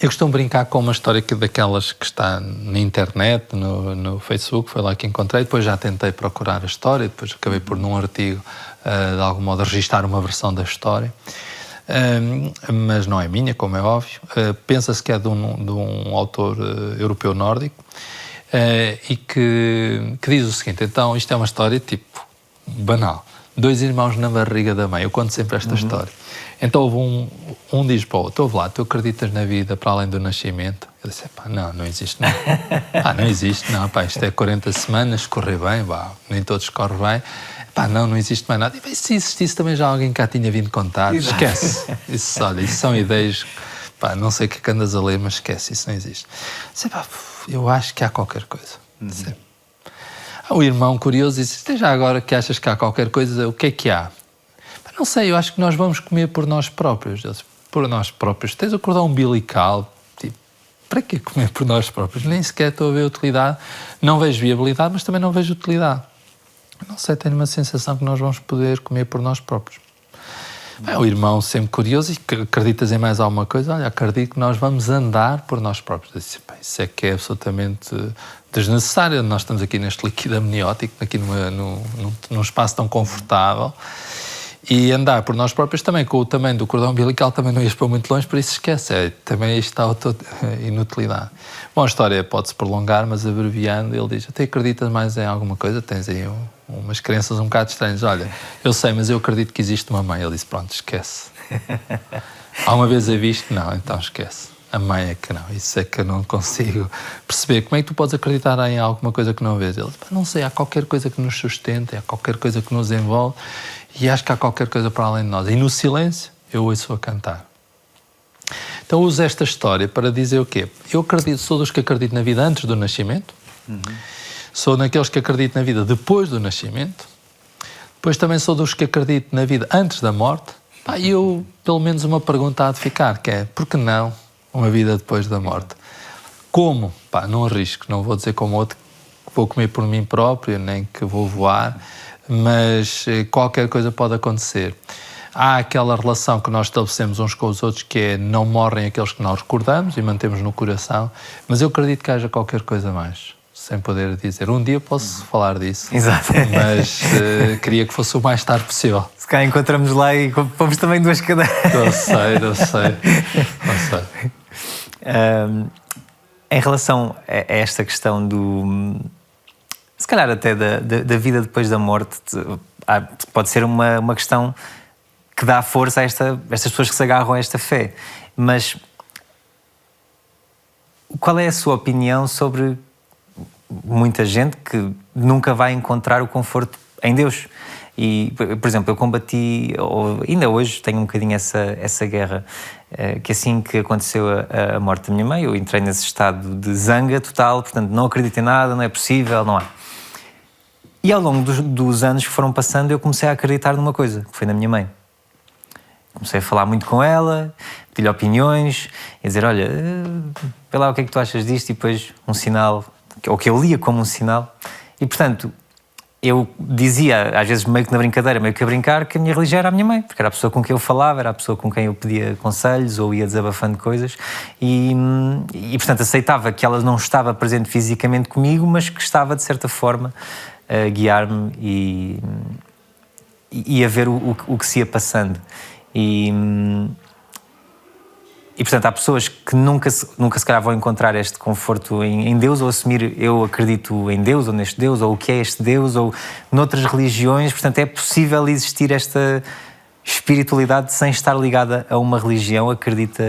[SPEAKER 2] Eu costumo brincar com uma história daquelas que está na internet, no Facebook, foi lá que encontrei, depois já tentei procurar a história, depois acabei por num artigo, de algum modo, registrar uma versão da história, mas não é minha, como é óbvio. Pensa-se que é de um autor europeu nórdico, e que diz o seguinte, então isto é uma história tipo banal, 2 irmãos na barriga da mãe, eu conto sempre esta história. Então houve um diz para o outro, ouve lá, tu acreditas na vida para além do nascimento? Eu disse, pá, não existe não. Não existe, não, pá, isto é 40 semanas, correr bem, pá, nem todos correm bem. Pá, não existe mais nada. E se existisse também já alguém cá tinha vindo contar, esquece. Isso, olha, isso são ideias, pá, não sei o que andas a ler, mas esquece, isso não existe. Disse, pá, eu acho que há qualquer coisa. O irmão curioso disse, já agora que achas que há qualquer coisa, o que é que há? Não sei, eu acho que nós vamos comer por nós próprios. Por nós próprios. Tens o cordão umbilical. Tipo, para que comer por nós próprios? Nem sequer estou a ver utilidade. Não vejo viabilidade, mas também não vejo utilidade. Não sei, tenho uma sensação que nós vamos poder comer por nós próprios. O irmão sempre curioso, e acreditas em mais alguma coisa? Olha, acredito que nós vamos andar por nós próprios. Eu disse, isso é que é absolutamente desnecessário. Nós estamos aqui neste líquido amniótico, aqui num espaço tão confortável. E andar por nós próprios também, com o tamanho do cordão umbilical, também não ias para muito longe, por isso esquece. Também aí está a tua inutilidade. Bom, a história pode-se prolongar, mas abreviando, ele diz: até acreditas mais em alguma coisa? Tens aí umas crenças um bocado estranhas. Olha, eu sei, mas eu acredito que existe uma mãe. Ele disse: pronto, esquece. Há uma vez a viste? Não, então esquece. A mãe é que não. Isso é que eu não consigo perceber. Como é que tu podes acreditar em alguma coisa que não vês? Ele diz: não sei, há qualquer coisa que nos sustenta, há qualquer coisa que nos envolve. E acho que há qualquer coisa para além de nós. E no silêncio, eu ouço a cantar. Então uso esta história para dizer o quê? Eu acredito, sou dos que acredito na vida antes do nascimento. Sou daqueles que acredito na vida depois do nascimento. Depois também sou dos que acredito na vida antes da morte. E eu, pelo menos uma pergunta há de ficar, que é: por que não uma vida depois da morte? Como? Não arrisco. Não vou dizer como outro que vou comer por mim próprio, nem que vou voar. Mas qualquer coisa pode acontecer. Há aquela relação que nós estabelecemos uns com os outros, que é: não morrem aqueles que nós recordamos e mantemos no coração, mas eu acredito que haja qualquer coisa mais, sem poder dizer. Um dia posso falar disso.
[SPEAKER 1] Exato.
[SPEAKER 2] Mas queria que fosse o mais tarde possível.
[SPEAKER 1] Se cá encontramos lá e pomos também 2 cadeiras.
[SPEAKER 2] Não sei.
[SPEAKER 1] Em relação a esta questão do... se calhar até da vida depois da morte, pode ser uma questão que dá força a estas pessoas que se agarram a esta fé. Mas qual é a sua opinião sobre muita gente que nunca vai encontrar o conforto em Deus? E, por exemplo, eu combati, ou ainda hoje tenho um bocadinho essa guerra, que assim que aconteceu a morte da minha mãe, eu entrei nesse estado de zanga total, portanto não acredito em nada, não é possível, não há. E ao longo dos anos que foram passando, eu comecei a acreditar numa coisa, que foi na minha mãe. Comecei a falar muito com ela, pedir-lhe opiniões, e dizer: olha, vê lá o que é que tu achas disto, e depois um sinal, ou que eu lia como um sinal. E, portanto, eu dizia, às vezes meio que na brincadeira, meio que a brincar, que a minha religião era a minha mãe, porque era a pessoa com quem eu falava, era a pessoa com quem eu pedia conselhos ou ia desabafando coisas, e portanto aceitava que ela não estava presente fisicamente comigo, mas que estava de certa forma a guiar-me e a ver o que se ia passando. E portanto há pessoas que nunca se calhar vão encontrar este conforto em Deus, ou assumir: eu acredito em Deus, ou neste Deus, ou o que é este Deus, ou noutras religiões. Portanto, é possível existir esta espiritualidade sem estar ligada a uma religião. Acredita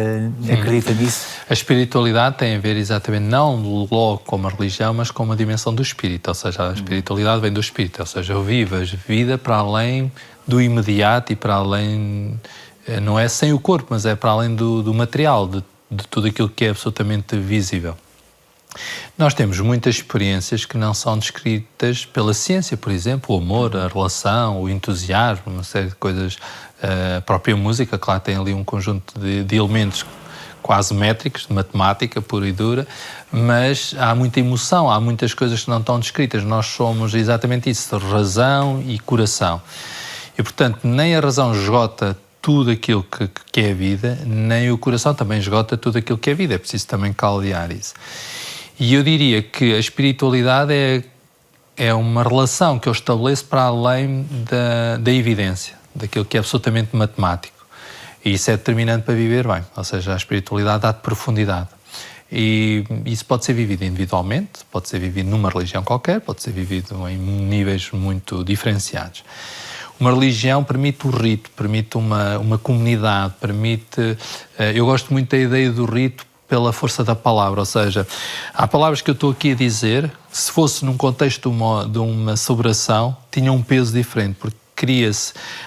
[SPEAKER 1] nisso?
[SPEAKER 2] A espiritualidade tem a ver exatamente não logo com uma religião, mas com uma dimensão do espírito. Ou seja, a espiritualidade vem do espírito. Ou seja, eu vivo a vida para além do imediato e para além... não é sem o corpo, mas é para além do material, de tudo aquilo que é absolutamente visível. Nós temos muitas experiências que não são descritas pela ciência, por exemplo, o amor, a relação, o entusiasmo, uma série de coisas. A própria música, claro, tem ali um conjunto de elementos quase métricos, de matemática pura e dura, mas há muita emoção, há muitas coisas que não estão descritas. Nós somos exatamente isso, razão e coração. E, portanto, nem a razão esgota tudo aquilo que é a vida, nem o coração também esgota tudo aquilo que é a vida. É preciso também caldear isso. E eu diria que a espiritualidade é uma relação que eu estabeleço para além da evidência, daquilo que é absolutamente matemático. E isso é determinante para viver bem. Ou seja, a espiritualidade dá-te profundidade. E isso pode ser vivido individualmente, pode ser vivido numa religião qualquer, pode ser vivido em níveis muito diferenciados. Uma religião permite o rito, permite uma comunidade, permite... Eu gosto muito da ideia do rito pela força da palavra, ou seja, há palavras que eu estou aqui a dizer, se fosse num contexto de uma celebração, tinha um peso diferente, porque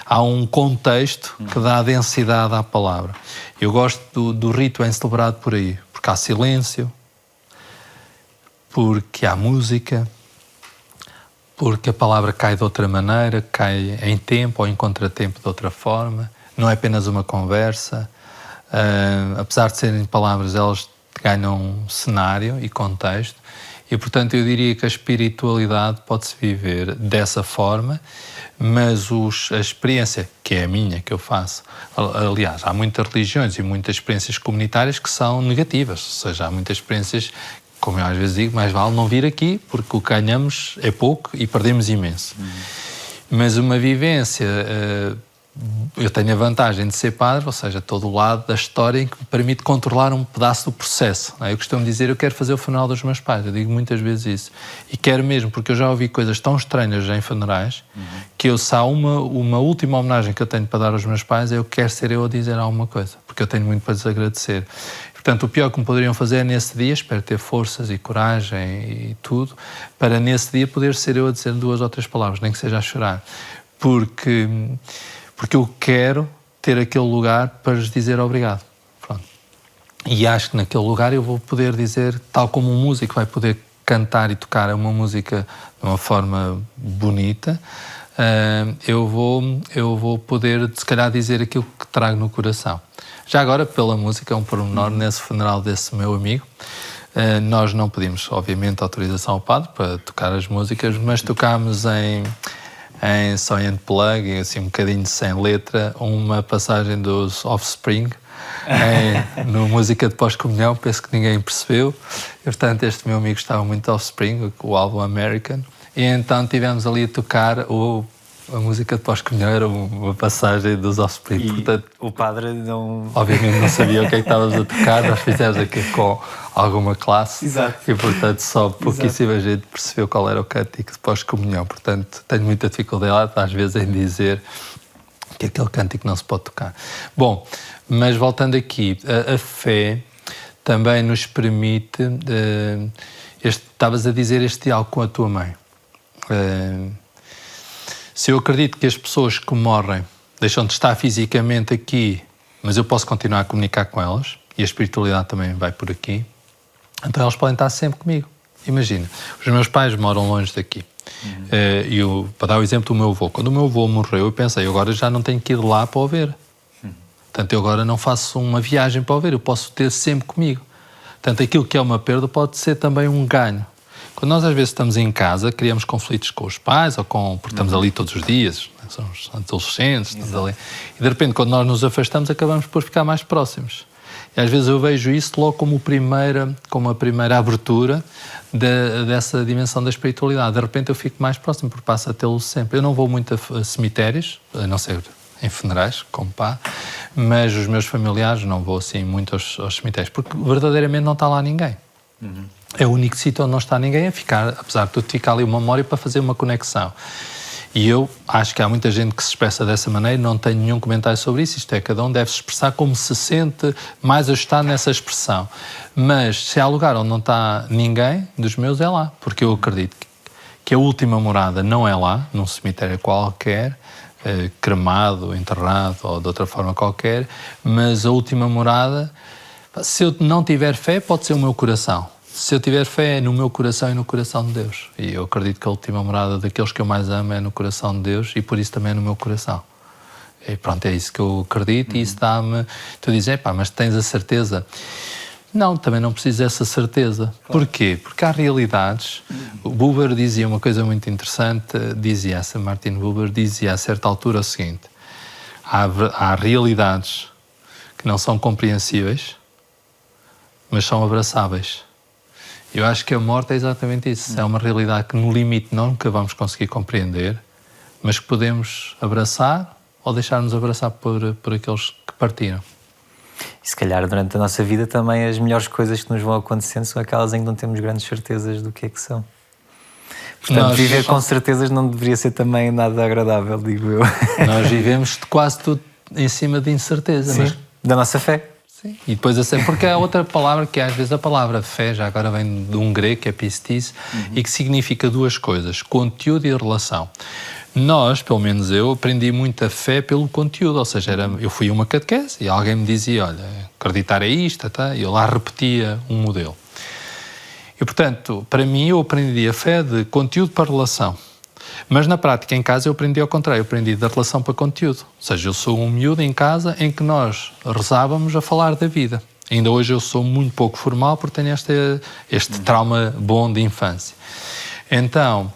[SPEAKER 2] há um contexto que dá densidade à palavra. Eu gosto do rito em celebrado por aí, porque há silêncio, porque há música, porque a palavra cai de outra maneira, cai em tempo ou em contratempo de outra forma, não é apenas uma conversa. Apesar de serem palavras, elas ganham cenário e contexto, e portanto eu diria que a espiritualidade pode-se viver dessa forma, mas a experiência, que é a minha, que eu faço, aliás, há muitas religiões e muitas experiências comunitárias que são negativas, ou seja, há muitas experiências, como eu às vezes digo, mais vale não vir aqui, porque o que ganhamos é pouco e perdemos imenso. Mas uma vivência eu tenho a vantagem de ser padre, ou seja, todo o lado da história em que me permite controlar um pedaço do processo. Não é? Eu costumo dizer, eu quero fazer o funeral dos meus pais, eu digo muitas vezes isso. E quero mesmo, porque eu já ouvi coisas tão estranhas em funerais, que eu, se há uma última homenagem que eu tenho para dar aos meus pais, eu quero ser eu a dizer alguma coisa, porque eu tenho muito para lhes agradecer. Portanto, o pior que me poderiam fazer é nesse dia, espero ter forças e coragem e tudo, para nesse dia poder ser eu a dizer 2 ou 3 palavras, nem que seja a chorar. Porque eu quero ter aquele lugar para lhes dizer obrigado. Pronto. E acho que naquele lugar eu vou poder dizer, tal como um músico vai poder cantar e tocar uma música de uma forma bonita, eu vou poder, se calhar, dizer aquilo que trago no coração. Já agora, pela música, um pormenor nesse funeral desse meu amigo. Nós não pedimos, obviamente, autorização ao padre para tocar as músicas, mas tocámos só em unplug, assim um bocadinho sem letra, uma passagem dos Offspring, no música de pós-comunhão, penso que ninguém percebeu. E, portanto, este meu amigo estava muito Offspring, o álbum American, e então tivemos ali a tocar a música de pós-comunhão, era uma passagem dos Offspring.
[SPEAKER 1] E
[SPEAKER 2] portanto,
[SPEAKER 1] o padre não...
[SPEAKER 2] obviamente não sabia o que é que estávamos a tocar, nós fizemos aqui com alguma classe.
[SPEAKER 1] Exato.
[SPEAKER 2] E, portanto, só pouquíssima gente percebeu qual era o cântico de pós-comunhão. Portanto, tenho muita dificuldade, às vezes, em dizer que aquele cântico não se pode tocar. Bom, mas voltando aqui, a fé também nos permite... estavas a dizer este diálogo com a tua mãe. Se eu acredito que as pessoas que morrem deixam de estar fisicamente aqui, mas eu posso continuar a comunicar com elas, e a espiritualidade também vai por aqui, então elas podem estar sempre comigo. Imagina, os meus pais moram longe daqui. Para dar o exemplo do meu avô, quando o meu avô morreu, eu pensei, agora já não tenho que ir lá para o ver. Portanto, eu agora não faço uma viagem para o ver, eu posso ter sempre comigo. Portanto, aquilo que é uma perda pode ser também um ganho. Quando nós às vezes estamos em casa, criamos conflitos com os pais, porque estamos ali todos os dias, somos adolescentes, estamos ali. E de repente, quando nós nos afastamos, acabamos por ficar mais próximos. E às vezes eu vejo isso logo como a primeira abertura dessa dimensão da espiritualidade. De repente eu fico mais próximo, porque passo a tê-lo sempre. Eu não vou muito a cemitérios, a não ser em funerais, como pá, mas os meus familiares não vou assim muito aos cemitérios, porque verdadeiramente não está lá ninguém. É o único sítio onde não está ninguém a ficar, apesar de tudo, ficar ali uma memória para fazer uma conexão. E eu acho que há muita gente que se expressa dessa maneira, não tenho nenhum comentário sobre isso, isto é, cada um deve se expressar como se sente mais ajustado nessa expressão. Mas se há lugar onde não está ninguém dos meus, é lá, porque eu acredito que a última morada não é lá, num cemitério qualquer, cremado, enterrado ou de outra forma qualquer, mas a última morada, se eu não tiver fé, pode ser o meu coração. Se eu tiver fé, é no meu coração e no coração de Deus. E eu acredito que a última morada daqueles que eu mais amo é no coração de Deus e por isso também é no meu coração. E pronto, é isso que eu acredito e isso dá-me... Tu dizes, mas tens a certeza? Não, também não preciso dessa certeza. Claro. Porquê? Porque há realidades. O Buber dizia uma coisa muito interessante, Martin Buber dizia a certa altura o seguinte, há realidades que não são compreensíveis, mas são abraçáveis. Eu acho que a morte é exatamente isso. É uma realidade que no limite nunca vamos conseguir compreender, mas que podemos abraçar ou deixar-nos abraçar por aqueles que partiram.
[SPEAKER 1] E se calhar durante a nossa vida também as melhores coisas que nos vão acontecendo são aquelas em que não temos grandes certezas do que é que são. Portanto, viver com certezas não deveria ser também nada agradável, digo eu.
[SPEAKER 2] Nós vivemos quase tudo em cima de incerteza.
[SPEAKER 1] Sim, da nossa fé.
[SPEAKER 2] Sim. E depois porque há outra palavra que às vezes a palavra fé já agora vem de um grego que é pistis e que significa 2 coisas, conteúdo e relação. Nós, pelo menos eu, aprendi muito a fé pelo conteúdo, ou seja, eu fui a uma catequese e alguém me dizia, olha, acreditar é isto, tá? E eu lá repetia um modelo. E portanto, para mim eu aprendi a fé de conteúdo para relação. Mas na prática, em casa, eu aprendi ao contrário. Eu aprendi da relação para conteúdo. Ou seja, eu sou um miúdo em casa em que nós rezávamos a falar da vida. Ainda hoje eu sou muito pouco formal porque tenho este trauma bom de infância. Então,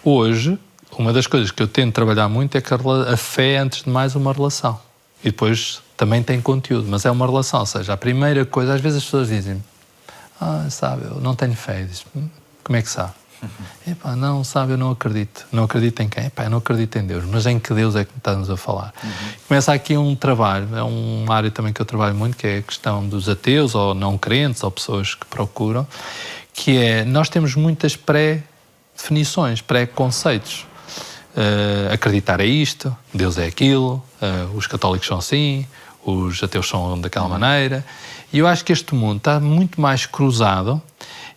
[SPEAKER 2] hoje, uma das coisas que eu tento trabalhar muito é que a fé é, antes de mais, uma relação. E depois também tem conteúdo, mas é uma relação. Ou seja, a primeira coisa... Às vezes as pessoas dizem, sabe, eu não tenho fé. Eu digo, como é que sabe? Epá, não, sabe, eu não acredito. Não acredito em quem? Epá, eu não acredito em Deus. Mas em que Deus é que estamos a falar? Começa aqui um trabalho, é uma área também que eu trabalho muito, que é a questão dos ateus, ou não crentes, ou pessoas que procuram, que é, nós temos muitas pré-definições, pré-conceitos. Acreditar é isto, Deus é aquilo, os católicos são assim, os ateus são daquela maneira. E eu acho que este mundo está muito mais cruzado,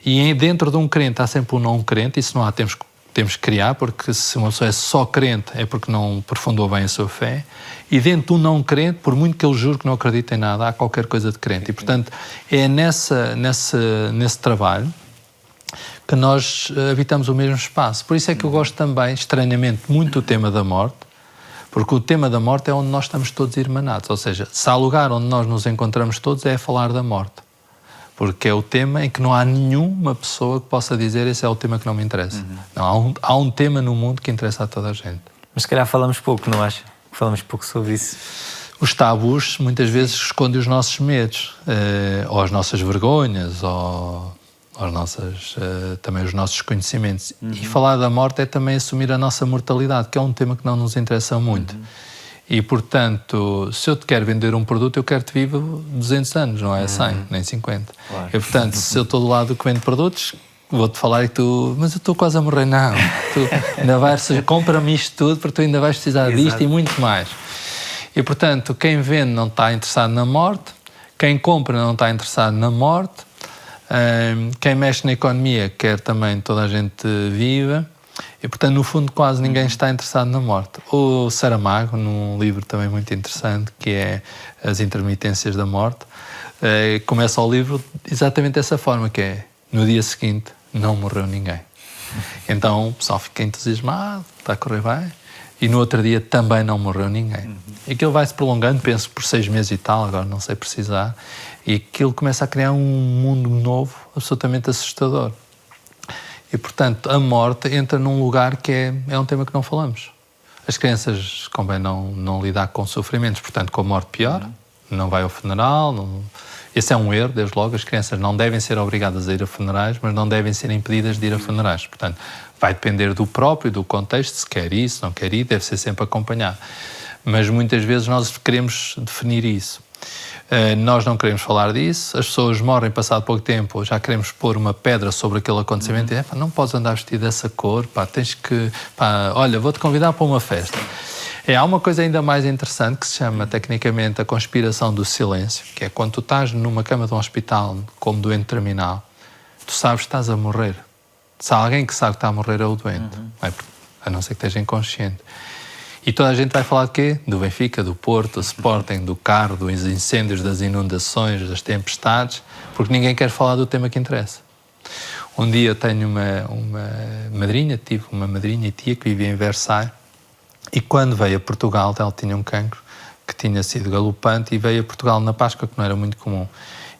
[SPEAKER 2] e dentro de um crente há sempre um não crente. Isso não há, temos que criar, porque se uma pessoa é só crente é porque não aprofundou bem a sua fé. E dentro de um não crente, por muito que ele jure que não acredita em nada, há qualquer coisa de crente. E portanto é nesse trabalho que nós habitamos o mesmo espaço. Por isso é que eu gosto também, estranhamente, muito do tema da morte, porque o tema da morte é onde nós estamos todos irmanados. Ou seja, se há lugar onde nós nos encontramos todos é a falar da morte. Porque é o tema em que não há nenhuma pessoa que possa dizer esse é o tema que não me interessa. Não, há um tema no mundo que interessa a toda a gente.
[SPEAKER 1] Mas se calhar falamos pouco, não acha? Falamos pouco sobre isso.
[SPEAKER 2] Os tabus muitas vezes escondem os nossos medos, ou as nossas vergonhas, ou também os nossos conhecimentos. E falar da morte é também assumir a nossa mortalidade, que é um tema que não nos interessa muito. E, portanto, se eu te quero vender um produto, eu quero-te vivo 200 anos, não é 100, nem 50.
[SPEAKER 1] Claro.
[SPEAKER 2] E, portanto, se eu estou do lado do que vende produtos, vou-te falar e tu... Mas eu estou quase a morrer. Não, tu ainda vais... Compra-me isto tudo, porque tu ainda vais precisar disto e muito mais. E, portanto, quem vende não está interessado na morte, quem compra não está interessado na morte, quem mexe na economia quer também toda a gente viva. E, portanto, no fundo, quase ninguém está interessado na morte. O Saramago, num livro também muito interessante, que é As Intermitências da Morte, começa o livro exatamente dessa forma, que é, no dia seguinte, não morreu ninguém. Então, o pessoal fica entusiasmado, está a correr bem, e no outro dia também não morreu ninguém. E aquilo vai-se prolongando, penso, por 6 meses e tal, agora não sei precisar, e aquilo começa a criar um mundo novo, absolutamente assustador. E, portanto, a morte entra num lugar que é um tema que não falamos. As crianças convém não lidar com sofrimentos, portanto, com a morte pior, não vai ao funeral. Esse é um erro, desde logo. As crianças não devem ser obrigadas a ir a funerais, mas não devem ser impedidas de ir a funerais. Portanto, vai depender do próprio, do contexto, se quer ir, se não quer ir, deve ser sempre acompanhado. Mas muitas vezes nós queremos definir isso. Nós não queremos falar disso, as pessoas morrem passado pouco tempo, já queremos pôr uma pedra sobre aquele acontecimento e não podes andar vestido dessa cor, tens que... olha, vou-te convidar para uma festa. Há uma coisa ainda mais interessante que se chama tecnicamente a conspiração do silêncio, que é quando tu estás numa cama de um hospital como doente terminal, tu sabes que estás a morrer. Se há alguém que sabe que está a morrer é o doente, a não ser que esteja inconsciente. E toda a gente vai falar de quê? Do Benfica, do Porto, do Sporting, do carro, dos incêndios, das inundações, das tempestades, porque ninguém quer falar do tema que interessa. Um dia eu tenho uma madrinha, tive uma madrinha e tia que vivia em Versailles, e quando veio a Portugal, ela tinha um cancro que tinha sido galopante, e veio a Portugal na Páscoa, que não era muito comum.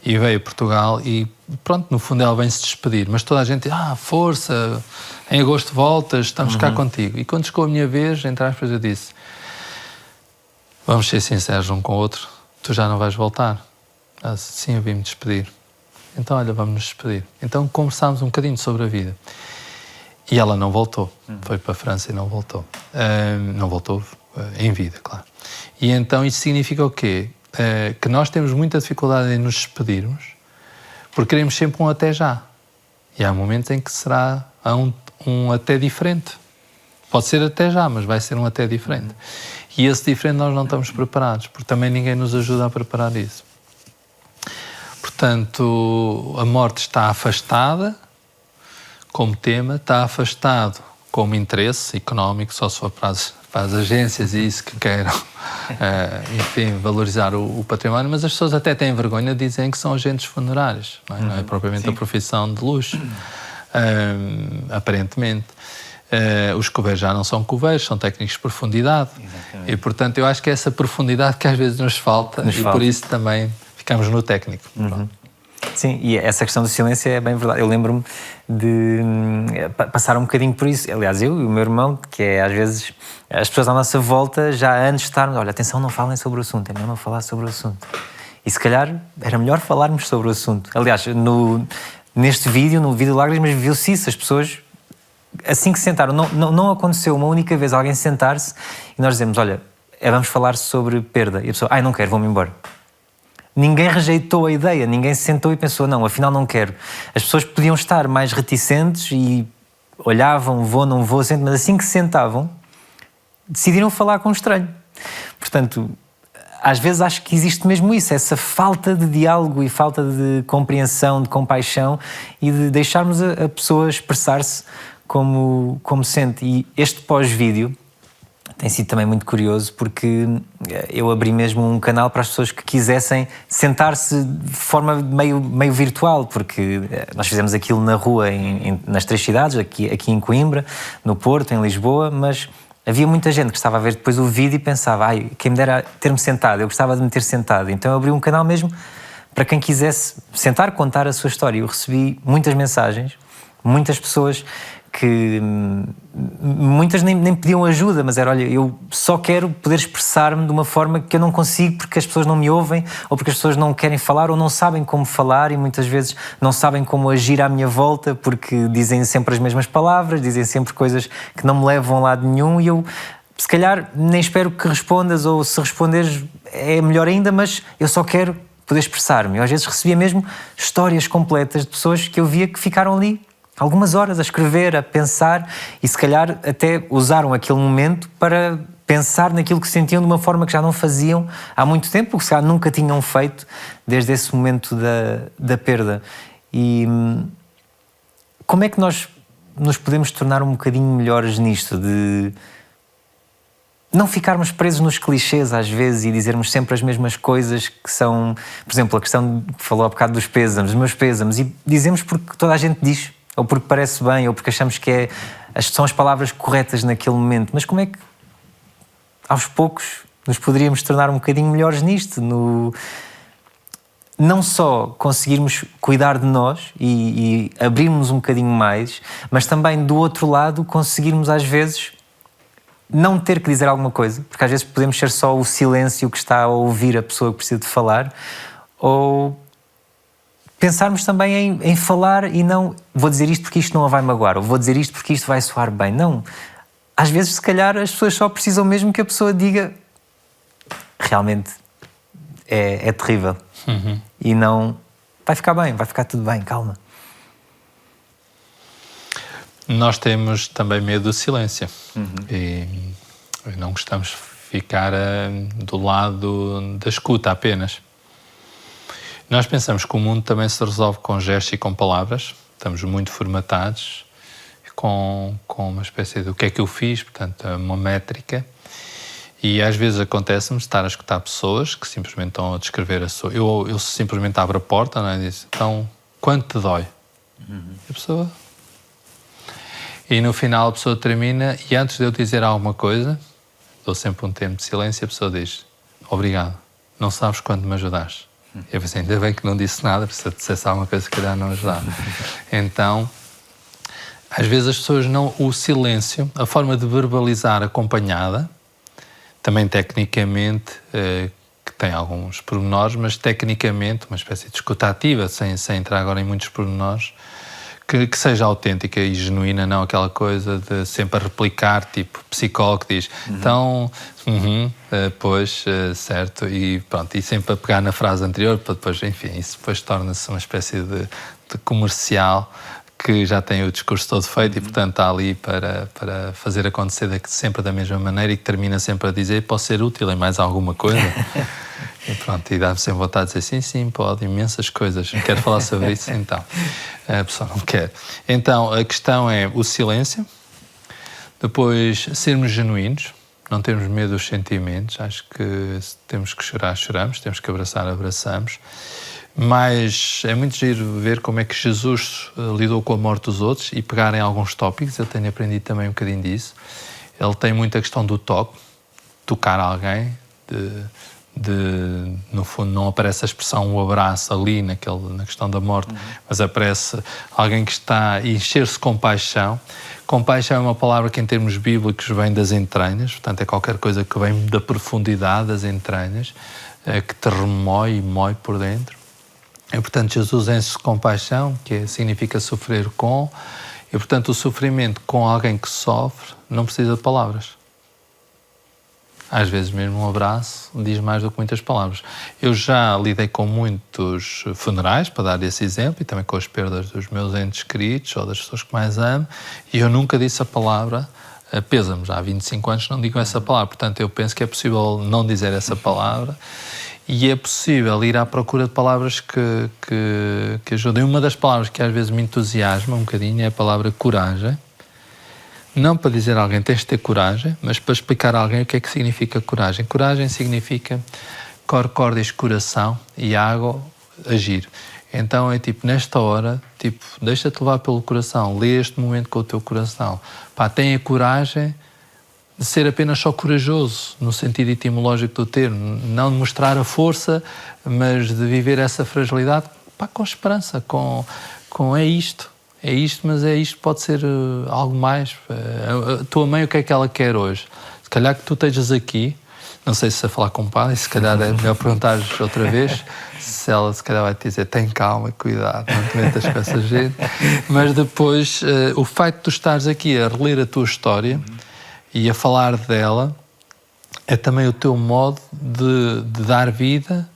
[SPEAKER 2] E veio a Portugal e, pronto, no fundo ela vem-se despedir. Mas toda a gente diz, força, em agosto voltas, estamos cá contigo. E quando chegou a minha vez, entre aspas, eu disse, vamos ser sinceros um com o outro, tu já não vais voltar. Ela disse, sim, eu vim-me despedir. Então, olha, vamos nos despedir. Então conversámos um bocadinho sobre a vida. E ela não voltou. Foi para a França e não voltou. Não voltou em vida, claro. E então isso significa o quê? Que nós temos muita dificuldade em nos despedirmos porque queremos sempre um até já. E há momentos em que será um até diferente. Pode ser até já, mas vai ser um até diferente. E esse diferente nós não estamos preparados, porque também ninguém nos ajuda a preparar isso. Portanto, a morte está afastada como tema, está afastado como interesse económico, só se for para as agências e isso que queiram, enfim, valorizar o património, mas as pessoas até têm vergonha de dizer que são agentes funerários, não é propriamente a profissão de luxo, aparentemente. Os coveiros já não são coveiros, são técnicos de profundidade. Exatamente. E, portanto, eu acho que é essa profundidade que às vezes nos falta. Por isso também ficamos no técnico.
[SPEAKER 1] Sim, e essa questão do silêncio é bem verdade. Eu lembro-me de passar um bocadinho por isso. Aliás, eu e o meu irmão, que é às vezes as pessoas à nossa volta, já antes de estarmos, olha, atenção, não falem sobre o assunto, é melhor não falar sobre o assunto. E se calhar era melhor falarmos sobre o assunto. Aliás, neste vídeo, no vídeo Lágrimas, viu-se isso, as pessoas assim que se sentaram, não aconteceu uma única vez alguém sentar-se e nós dizemos, olha, vamos falar sobre perda. E a pessoa, não quero, vou-me embora. Ninguém rejeitou a ideia, ninguém se sentou e pensou, não, afinal não quero. As pessoas podiam estar mais reticentes e olhavam, vou, não vou, sento, mas assim que se sentavam, decidiram falar com um estranho. Portanto, às vezes acho que existe mesmo isso, essa falta de diálogo e falta de compreensão, de compaixão e de deixarmos a pessoa expressar-se como sente. E este pós-vídeo tem sido também muito curioso porque eu abri mesmo um canal para as pessoas que quisessem sentar-se de forma meio virtual, porque nós fizemos aquilo na rua nas 3 cidades, aqui em Coimbra, no Porto, em Lisboa, mas havia muita gente que estava a ver depois o vídeo e pensava, quem me dera ter-me sentado, eu gostava de me ter sentado. Então eu abri um canal mesmo para quem quisesse sentar, contar a sua história. Eu recebi muitas mensagens, muitas pessoas que muitas nem pediam ajuda, mas era, olha, eu só quero poder expressar-me de uma forma que eu não consigo porque as pessoas não me ouvem ou porque as pessoas não querem falar ou não sabem como falar e muitas vezes não sabem como agir à minha volta porque dizem sempre as mesmas palavras, dizem sempre coisas que não me levam a lado nenhum e eu, se calhar, nem espero que respondas ou se responderes é melhor ainda, mas eu só quero poder expressar-me. Eu às vezes recebia mesmo histórias completas de pessoas que eu via que ficaram ali algumas horas a escrever, a pensar e se calhar até usaram aquele momento para pensar naquilo que sentiam de uma forma que já não faziam há muito tempo, que se calhar nunca tinham feito desde esse momento da perda. E como é que nós nos podemos tornar um bocadinho melhores nisto, de não ficarmos presos nos clichês às vezes e dizermos sempre as mesmas coisas que são, por exemplo, a questão que falou há bocado dos pêsames, os meus pêsames, e dizemos porque toda a gente diz, ou porque parece bem, ou porque achamos que são as palavras corretas naquele momento. Mas como é que, aos poucos, nos poderíamos tornar um bocadinho melhores nisto? Não só conseguirmos cuidar de nós e abrirmos um bocadinho mais, mas também, do outro lado, conseguirmos, às vezes, não ter que dizer alguma coisa, porque às vezes podemos ser só o silêncio que está a ouvir a pessoa que precisa de falar, ou pensarmos também em falar e não vou dizer isto porque isto não a vai magoar, ou vou dizer isto porque isto vai soar bem. Não. Às vezes, se calhar, as pessoas só precisam mesmo que a pessoa diga realmente é terrível. E não vai ficar bem, vai ficar tudo bem, calma.
[SPEAKER 2] Nós temos também medo do silêncio e não gostamos de ficar do lado da escuta apenas. Nós pensamos que o mundo também se resolve com gestos e com palavras. Estamos muito formatados com uma espécie de o que é que eu fiz, portanto, uma métrica. E às vezes acontece-me estar a escutar pessoas que simplesmente estão a descrever a sua... Eu simplesmente abro a porta, não é? E digo, então, quanto te dói? E a pessoa... E no final a pessoa termina e antes de eu dizer alguma coisa, dou sempre um tempo de silêncio e a pessoa diz, obrigado, não sabes quanto me ajudaste. Eu pensei, ainda bem que não disse nada, porque se eu dissesse alguma coisa, se calhar não ajudava. Então, às vezes as pessoas não... O silêncio, a forma de verbalizar acompanhada, também tecnicamente, que tem alguns pormenores, mas tecnicamente, uma espécie de escuta ativa, sem entrar agora em muitos pormenores, que seja autêntica e genuína, não aquela coisa de sempre a replicar, tipo psicólogo que diz, então, pois, certo, e pronto, e sempre a pegar na frase anterior, para depois, enfim, isso depois torna-se uma espécie de comercial que já tem o discurso todo feito e, portanto, está ali para fazer acontecer sempre da mesma maneira e que termina sempre a dizer, posso ser útil em mais alguma coisa? E pronto, e dá-me sempre vontade de dizer, sim, pode, imensas coisas, quero falar sobre isso, então. A pessoa não quer. Então, a questão é o silêncio, depois sermos genuínos, não termos medo dos sentimentos, acho que se temos que chorar, choramos, temos que abraçar, abraçamos, mas é muito giro ver como é que Jesus lidou com a morte dos outros e pegar em alguns tópicos, eu tenho aprendido também um bocadinho disso. Ele tem muita questão do toque, tocar alguém, no fundo não aparece a expressão o abraço ali na questão da morte, mas aparece alguém que está a encher-se de compaixão. Compaixão é uma palavra que em termos bíblicos vem das entranhas, portanto é qualquer coisa que vem da profundidade das entranhas, que te remói e mói por dentro. E portanto Jesus enche-se de compaixão, que significa sofrer com, E, portanto, o sofrimento com alguém que sofre não precisa de palavras. Às vezes mesmo um abraço diz mais do que muitas palavras. Eu já lidei com muitos funerais, para dar esse exemplo, e também com as perdas dos meus entes queridos ou das pessoas que mais amo, e eu nunca disse a palavra pesa-me. Já há 25 anos não digo essa palavra, portanto eu penso que é possível não dizer essa palavra e é possível ir à procura de palavras que ajudem. Uma das palavras que às vezes me entusiasma um bocadinho é a palavra coragem. Não para dizer a alguém tens de ter coragem, mas para explicar a alguém o que é que significa coragem. Coragem significa cor, cordis, coração e água, agir. Então é tipo, nesta hora, tipo, deixa-te levar pelo coração, lê este momento com o teu coração. Pá, tenha coragem de ser apenas só corajoso, no sentido etimológico do termo. Não de mostrar a força, mas de viver essa fragilidade, pá, com esperança, com é isto. É isto, mas é isto, pode ser algo mais. A tua mãe, o que é que ela quer hoje? Se calhar que tu estejas aqui, não sei se a falar com o pai, se calhar é melhor perguntares outra vez, se ela se calhar vai te dizer, tem calma, cuidado, não te metas com essa gente. Mas depois, o facto de tu estares aqui a reler a tua história e a falar dela, é também o teu modo de dar vida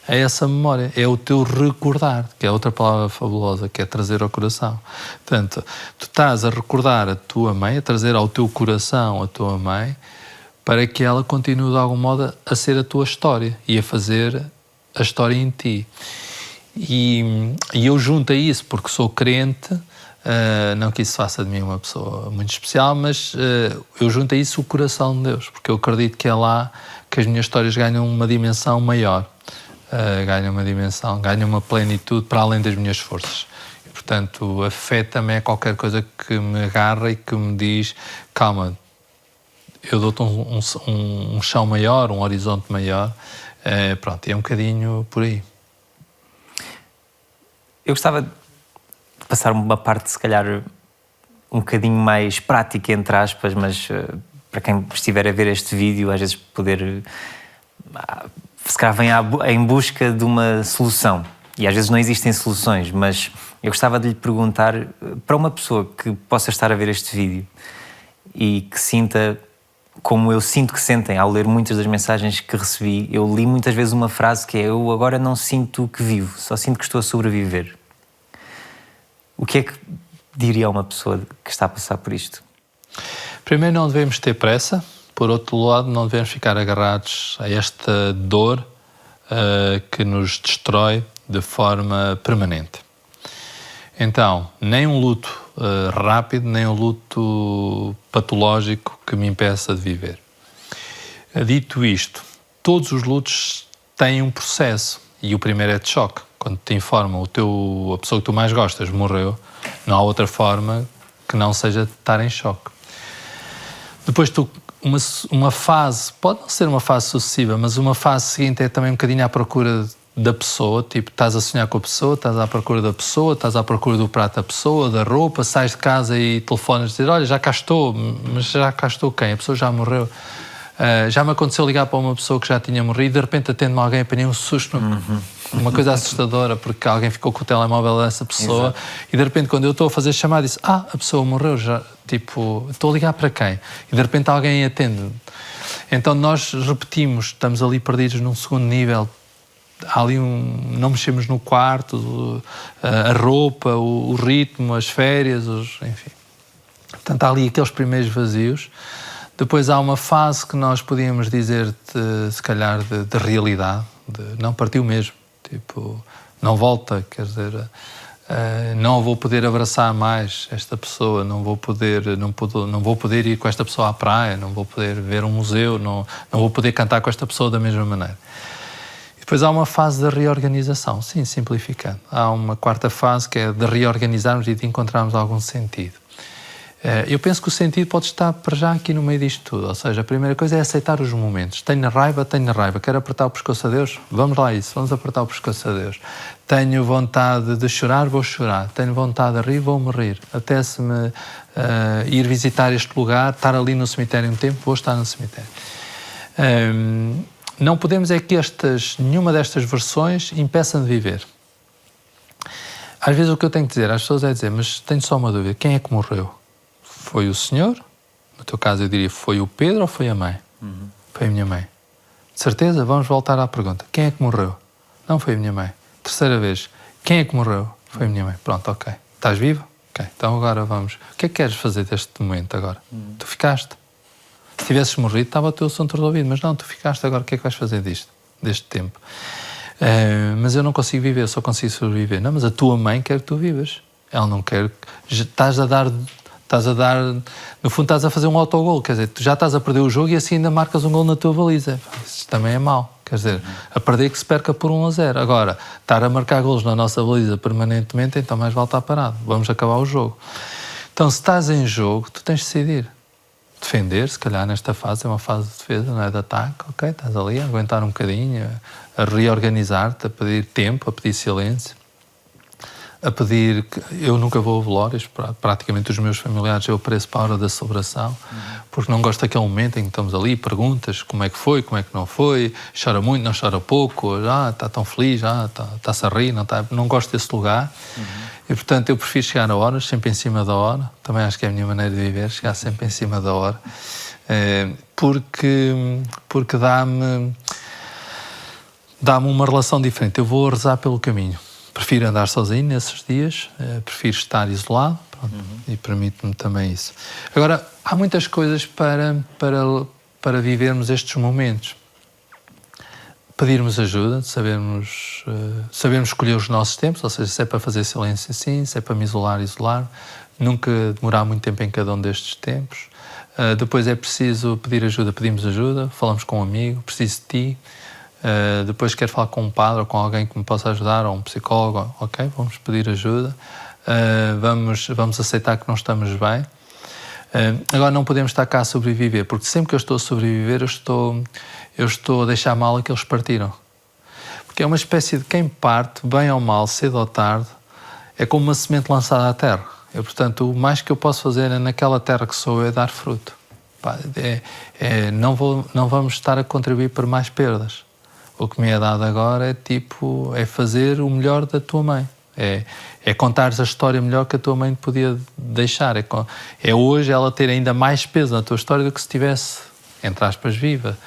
[SPEAKER 2] a essa memória, é o teu recordar, que é outra palavra fabulosa, que é trazer ao coração. Portanto, tu estás a recordar a tua mãe, a trazer ao teu coração a tua mãe, para que ela continue de algum modo a ser a tua história e a fazer a história em ti. E eu junto a isso, porque sou crente, não que isso faça de mim uma pessoa muito especial, mas eu junto a isso o coração de Deus, porque eu acredito que é lá que as minhas histórias ganham uma dimensão maior. Ganham uma dimensão, ganham uma plenitude para além das minhas forças. E, portanto, a fé também é qualquer coisa que me agarra e que me diz, calma, eu dou-te um chão maior, um horizonte maior. Pronto, é um bocadinho por aí.
[SPEAKER 1] Eu gostava de passar uma parte, se calhar, um bocadinho mais prática, entre aspas, mas para quem estiver a ver este vídeo, às vezes poder... se calhar vem em busca de uma solução. E às vezes não existem soluções, mas eu gostava de lhe perguntar, para uma pessoa que possa estar a ver este vídeo e que sinta, como eu sinto que sentem ao ler muitas das mensagens que recebi, eu li muitas vezes uma frase que é: eu agora não sinto que vivo, só sinto que estou a sobreviver. O que é que diria a uma pessoa que está a passar por isto?
[SPEAKER 2] Primeiro, não devemos ter pressa. Por outro lado, não devemos ficar agarrados a esta dor que nos destrói de forma permanente. Então, nem um luto rápido, nem um luto patológico que me impeça de viver. Dito isto, todos os lutos têm um processo e o primeiro é de choque. Quando te informam a pessoa que tu mais gostas morreu, não há outra forma que não seja de estar em choque. Depois uma fase, pode não ser uma fase sucessiva, mas uma fase seguinte é também um bocadinho à procura da pessoa, tipo, estás a sonhar com a pessoa, estás à procura da pessoa, estás à procura do prato da pessoa, da roupa, sais de casa e telefonas e dizes, olha, já cá estou, mas já cá estou quem? A pessoa já morreu. Já me aconteceu ligar para uma pessoa que já tinha morrido e de repente atende-me alguém, apanhei um susto, uma coisa assustadora, porque alguém ficou com o telemóvel dessa pessoa. Exato. E de repente quando eu estou a fazer chamada disse, a pessoa morreu, já, tipo, estou a ligar para quem? E de repente alguém atende. Então nós repetimos, estamos ali perdidos num segundo nível, há ali não mexemos no quarto, a roupa, o ritmo, as férias, enfim. Portanto há ali aqueles primeiros vazios. Depois há uma fase que nós podíamos dizer, se calhar, de realidade, de não partiu mesmo, tipo, não volta, quer dizer, não vou poder abraçar mais esta pessoa, não vou poder ir com esta pessoa à praia, não vou poder ver um museu, não vou poder cantar com esta pessoa da mesma maneira. E depois há uma fase de reorganização, sim, simplificando. Há uma quarta fase que é de reorganizarmos e de encontrarmos algum sentido. Eu penso que o sentido pode estar para já aqui no meio disto tudo, ou seja, a primeira coisa é aceitar os momentos. Tenho raiva, quero apertar o pescoço a Deus? Vamos lá isso, vamos apertar o pescoço a Deus. Tenho vontade de chorar, vou chorar. Tenho vontade de rir, vou-me rir. Apetece-me ir visitar este lugar, estar ali no cemitério um tempo, vou estar no cemitério. Não podemos é que nenhuma destas versões impeçam de viver. Às vezes o que eu tenho que dizer às pessoas é dizer, mas tenho só uma dúvida, quem é que morreu? Foi o senhor? No teu caso eu diria, foi o Pedro ou foi a mãe? Foi a minha mãe. De certeza? Vamos voltar à pergunta. Quem é que morreu? Não foi a minha mãe. Terceira vez. Quem é que morreu? Foi a minha mãe. Pronto, ok. Estás vivo? Ok. Então agora vamos. O que é que queres fazer deste momento agora? Tu ficaste. Se tivesses morrido, estava o teu assunto resolvido. Mas não, tu ficaste agora. O que é que vais fazer deste tempo? Mas eu não consigo viver, só consigo sobreviver. Não, mas a tua mãe quer que tu vivas. Ela não quer. Estás a dar, no fundo estás a fazer um autogol, quer dizer, tu já estás a perder o jogo e assim ainda marcas um gol na tua baliza. Isso também é mau, quer dizer, a perder que se perca por 1-0. Agora, estar a marcar golos na nossa baliza permanentemente, então mais vale estar parado, vamos acabar o jogo. Então, se estás em jogo, tu tens de decidir. Defender, se calhar nesta fase é uma fase de defesa, não é de ataque, ok, estás ali a aguentar um bocadinho, a reorganizar-te, a pedir tempo, a pedir silêncio, a pedir... Eu nunca vou a velórios, praticamente os meus familiares eu apareço para a hora da celebração, porque não gosto daquele momento em que estamos ali, perguntas como é que foi, como é que não foi, chora muito, não chora pouco, está tão feliz, está-se a rir, não gosto desse lugar. E, portanto, eu prefiro chegar a horas, sempre em cima da hora. Também acho que é a minha maneira de viver, chegar sempre em cima da hora. Porque dá-me uma relação diferente. Eu vou rezar pelo caminho. Prefiro andar sozinho nesses dias, prefiro estar isolado, pronto, e permite-me também isso. Agora, há muitas coisas para vivermos estes momentos. Pedirmos ajuda, sabermos escolher os nossos tempos, ou seja, se é para fazer silêncio assim, se é para me isolar. Nunca demorar muito tempo em cada um destes tempos. Depois é preciso pedir ajuda, pedimos ajuda, falamos com um amigo, preciso de ti. Depois quero falar com um padre ou com alguém que me possa ajudar, ou um psicólogo, ok, vamos pedir ajuda. Vamos aceitar que não estamos bem. Agora não podemos estar cá a sobreviver, porque sempre que eu estou a sobreviver eu estou a deixar mal aqueles que partiram. Porque é uma espécie de quem parte, bem ou mal, cedo ou tarde, é como uma semente lançada à terra. Portanto, o mais que eu posso fazer naquela terra que sou é dar fruto. Não vamos estar a contribuir para mais perdas. O que me é dado agora é fazer o melhor da tua mãe. É contares a história melhor que a tua mãe podia deixar. É hoje ela ter ainda mais peso na tua história do que se estivesse, entre aspas, viva.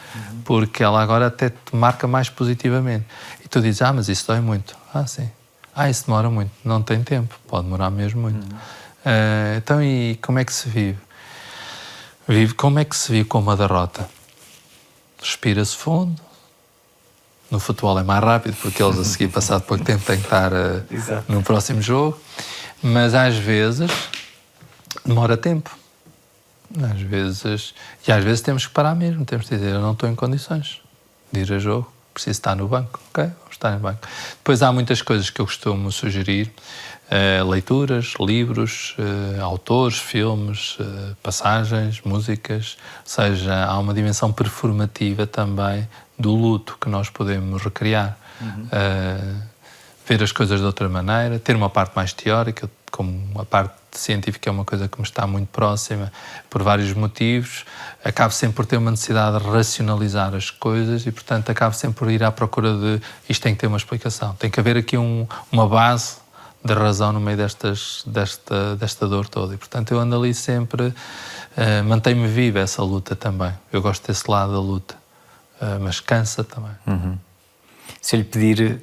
[SPEAKER 2] Porque ela agora até te marca mais positivamente. E tu dizes, mas isso dói muito. Sim. Isso demora muito. Não tem tempo. Pode demorar mesmo muito. Então, e como é que se vive? Como é que se vive com uma derrota? Respira-se fundo. No futebol é mais rápido, porque eles a seguir, passado pouco tempo, têm que estar no próximo jogo. Mas às vezes demora tempo. Às vezes temos que parar mesmo. Temos que dizer, eu não estou em condições de ir a jogo. Preciso estar no banco. Ok, vamos estar no banco. Depois há muitas coisas que eu costumo sugerir. Leituras, livros, autores, filmes, passagens, músicas. Ou seja, há uma dimensão performativa também do luto que nós podemos recriar. Ver as coisas de outra maneira, ter uma parte mais teórica, como a parte científica é uma coisa que me está muito próxima, por vários motivos. Acabo sempre por ter uma necessidade de racionalizar as coisas e, portanto, acabo sempre por ir à procura de isto tem que ter uma explicação. Tem que haver aqui uma base de razão no meio desta dor toda. E, portanto, eu ando ali sempre, mantenho-me viva essa luta também. Eu gosto desse lado da luta. Mas cansa também.
[SPEAKER 1] Se eu lhe pedir,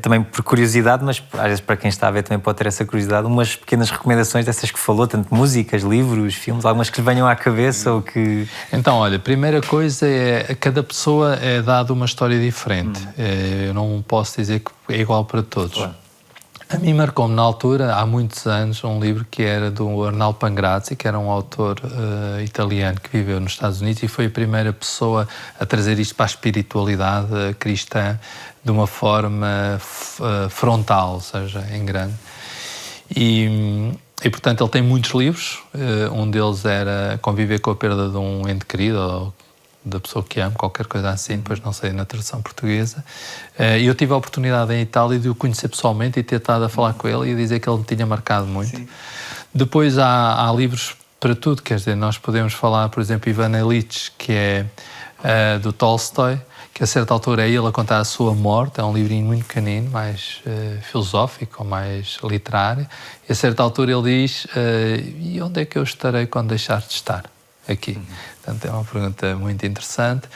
[SPEAKER 1] também por curiosidade, mas às vezes para quem está a ver também pode ter essa curiosidade, umas pequenas recomendações dessas que falou, tanto músicas, livros, filmes, algumas que lhe venham à cabeça ou que...
[SPEAKER 2] Então, olha, a primeira coisa é cada pessoa é dada uma história diferente. Eu não posso dizer que é igual para todos. Claro. A mim marcou-me na altura, há muitos anos, um livro que era do Arnaldo Pangrazzi, que era um autor italiano que viveu nos Estados Unidos e foi a primeira pessoa a trazer isto para a espiritualidade cristã de uma forma frontal, ou seja, em grande. E, portanto, ele tem muitos livros. Um deles era Conviver com a Perda de um Ente Querido, ou da pessoa que amo, qualquer coisa assim, depois não sei na tradução portuguesa. E eu tive a oportunidade em Itália de o conhecer pessoalmente e ter estado a falar com ele e a dizer que ele me tinha marcado muito. Sim. Depois há livros para tudo, quer dizer, nós podemos falar, por exemplo, Ivan Illich, que é do Tolstói, que a certa altura é ele a contar a sua morte, é um livrinho muito pequenino, mais filosófico ou mais literário, e a certa altura ele diz, e onde é que eu estarei quando deixar de estar aqui? Portanto, é uma pergunta muito interessante.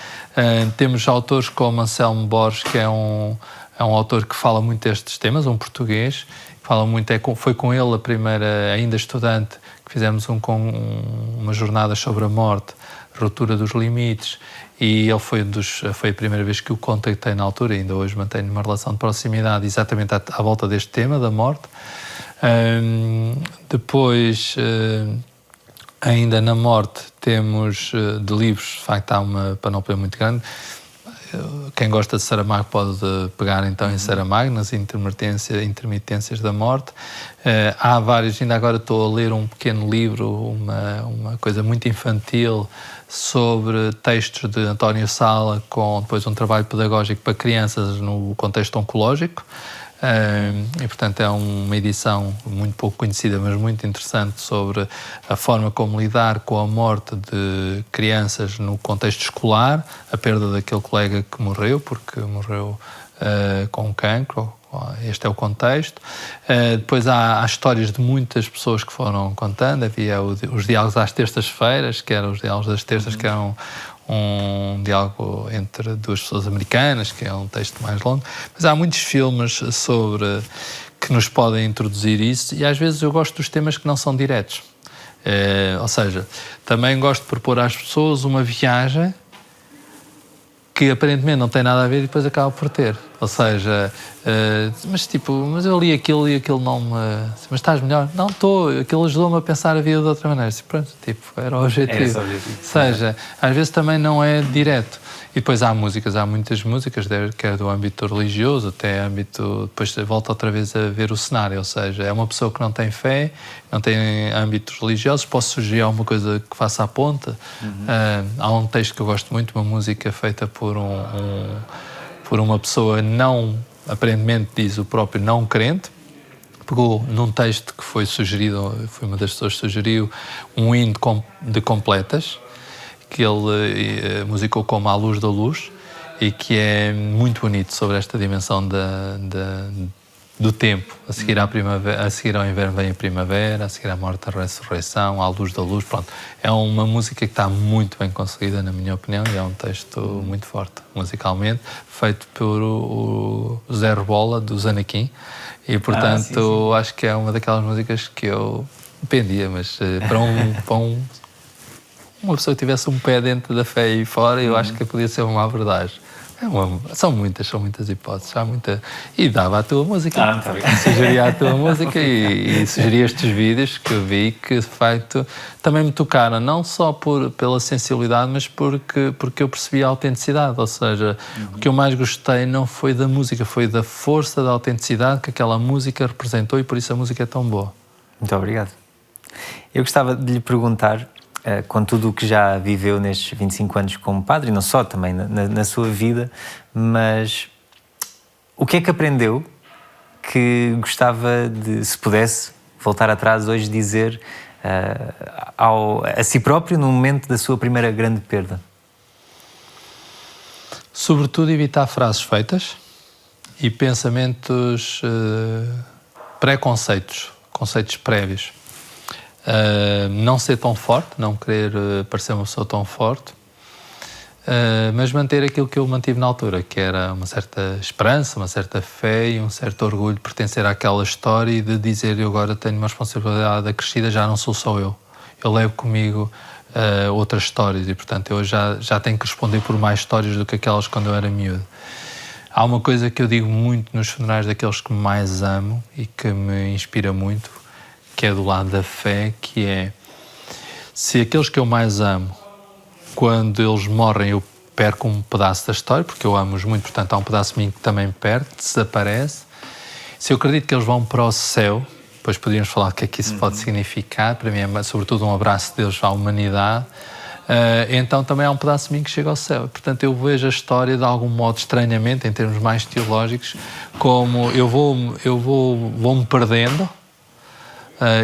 [SPEAKER 2] Temos autores como Anselmo Borges, que é um autor que fala muito destes temas, um português, fala muito, foi com ele a primeira, ainda estudante, que fizemos uma jornada sobre a morte, ruptura dos limites, e ele foi a primeira vez que o contactei na altura, ainda hoje mantenho uma relação de proximidade exatamente à volta deste tema da morte. Depois, ainda na morte, temos de livros, de facto há uma panóplia muito grande. Quem gosta de Saramago pode pegar então em Saramago, nas intermitências da morte. Há vários, ainda agora estou a ler um pequeno livro, uma coisa muito infantil, sobre textos de António Sala, com depois um trabalho pedagógico para crianças no contexto oncológico. E portanto é uma edição muito pouco conhecida, mas muito interessante, sobre a forma como lidar com a morte de crianças no contexto escolar, a perda daquele colega que morreu, porque morreu com cancro. Este é o contexto. Depois há histórias de muitas pessoas que foram contando. Havia os diálogos às terças-feiras, que eram os diálogos das terças, que eram um diálogo entre duas pessoas americanas, que é um texto mais longo. Mas há muitos filmes que nos podem introduzir isso, e às vezes eu gosto dos temas que não são diretos. Ou seja, também gosto de propor às pessoas uma viagem que aparentemente não tem nada a ver e depois acaba por ter. Ou seja, mas eu li aquilo e aquilo não me... Mas estás melhor? Não estou. Aquilo ajudou-me a pensar a vida de outra maneira. Pronto, era o objetivo. Ou seja, às vezes também não é direto. E depois há muitas músicas, quer do âmbito religioso até âmbito... Depois volta outra vez a ver o cenário, ou seja, é uma pessoa que não tem fé, não tem âmbitos religiosos, posso sugerir alguma coisa que faça a ponte. Há um texto que eu gosto muito, uma música feita por uma pessoa não, aparentemente diz o próprio, não crente. Pegou num texto que foi sugerido, foi uma das pessoas que sugeriu, um hino de completas, que ele musicou como À Luz da Luz, e que é muito bonito sobre esta dimensão do tempo. A seguir à primavera, a seguir ao inverno vem a primavera, a seguir à morte a ressurreição, À Luz da Luz. Pronto, é uma música que está muito bem conseguida, na minha opinião, e é um texto muito forte musicalmente, feito por o Zé Rebola, do Zanaquim, e portanto acho que é uma daquelas músicas que eu dependia, mas para uma pessoa que tivesse um pé dentro da fé e fora, eu acho que podia ser uma abordagem. São muitas hipóteses. E dava a tua música. Sugeria a tua música e sugeria estes vídeos que eu vi, que de facto também me tocaram, não só pela sensibilidade, mas porque eu percebi a autenticidade. Ou seja, o que eu mais gostei não foi da música, foi da força da autenticidade que aquela música representou, e por isso a música é tão boa.
[SPEAKER 1] Muito obrigado. Eu gostava de lhe perguntar, com tudo o que já viveu nestes 25 anos como padre, e não só, também na sua vida, mas o que é que aprendeu que gostava de, se pudesse, voltar atrás hoje, dizer a si próprio no momento da sua primeira grande perda?
[SPEAKER 2] Sobretudo evitar frases feitas e pensamentos, conceitos prévios. Não ser tão forte, não querer parecer uma pessoa tão forte, mas manter aquilo que eu mantive na altura, que era uma certa esperança, uma certa fé e um certo orgulho de pertencer àquela história e de dizer: eu agora tenho uma responsabilidade acrescida, já não sou só eu levo comigo outras histórias, e portanto eu já tenho que responder por mais histórias do que aquelas quando eu era miúdo. Há uma coisa que eu digo muito nos funerais daqueles que mais amo e que me inspira muito, que é do lado da fé, que é: se aqueles que eu mais amo, quando eles morrem, eu perco um pedaço da história, porque eu amo-os muito, portanto há um pedaço de mim que também perde, desaparece. Se eu acredito que eles vão para o céu, depois podíamos falar o que é que isso pode significar, para mim é sobretudo um abraço de Deus à humanidade, então também há um pedaço de mim que chega ao céu. Portanto eu vejo a história de algum modo, estranhamente, em termos mais teológicos, como eu vou-me perdendo,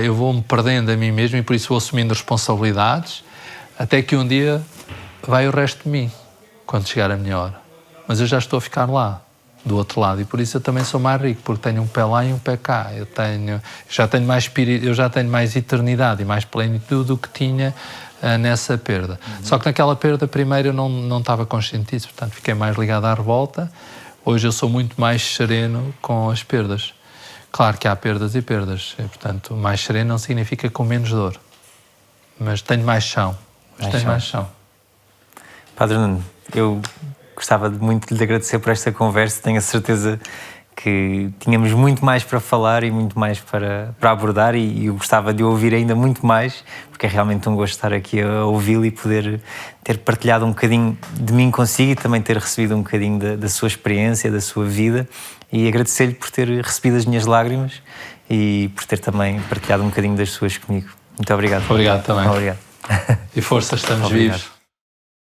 [SPEAKER 2] eu vou-me perdendo a mim mesmo, e por isso vou assumindo responsabilidades, até que um dia vai o resto de mim, quando chegar a minha hora. mas eu já estou a ficar lá, do outro lado, e por isso eu também sou mais rico, porque tenho um pé lá e um pé cá. Eu já tenho mais espírito, eu já tenho mais eternidade e mais plenitude do que tinha nessa perda. Só que naquela perda primeiro eu não estava consciente disso, portanto fiquei mais ligado à revolta. Hoje eu sou muito mais sereno com as perdas. Claro que há perdas e perdas, e, portanto mais sereno não significa com menos dor, mas tenho mais chão. Mais chão.
[SPEAKER 1] Padre Nuno, eu gostava muito de lhe agradecer por esta conversa. Tenho a certeza que tínhamos muito mais para falar e muito mais para abordar, e eu gostava de ouvir ainda muito mais, porque é realmente um gosto estar aqui a ouvi-lo e poder ter partilhado um bocadinho de mim consigo e também ter recebido um bocadinho da sua experiência, da sua vida, e agradecer-lhe por ter recebido as minhas lágrimas e por ter também partilhado um bocadinho das suas comigo. Muito obrigado.
[SPEAKER 2] Obrigado também.
[SPEAKER 1] Obrigado.
[SPEAKER 2] E força, estamos vivos.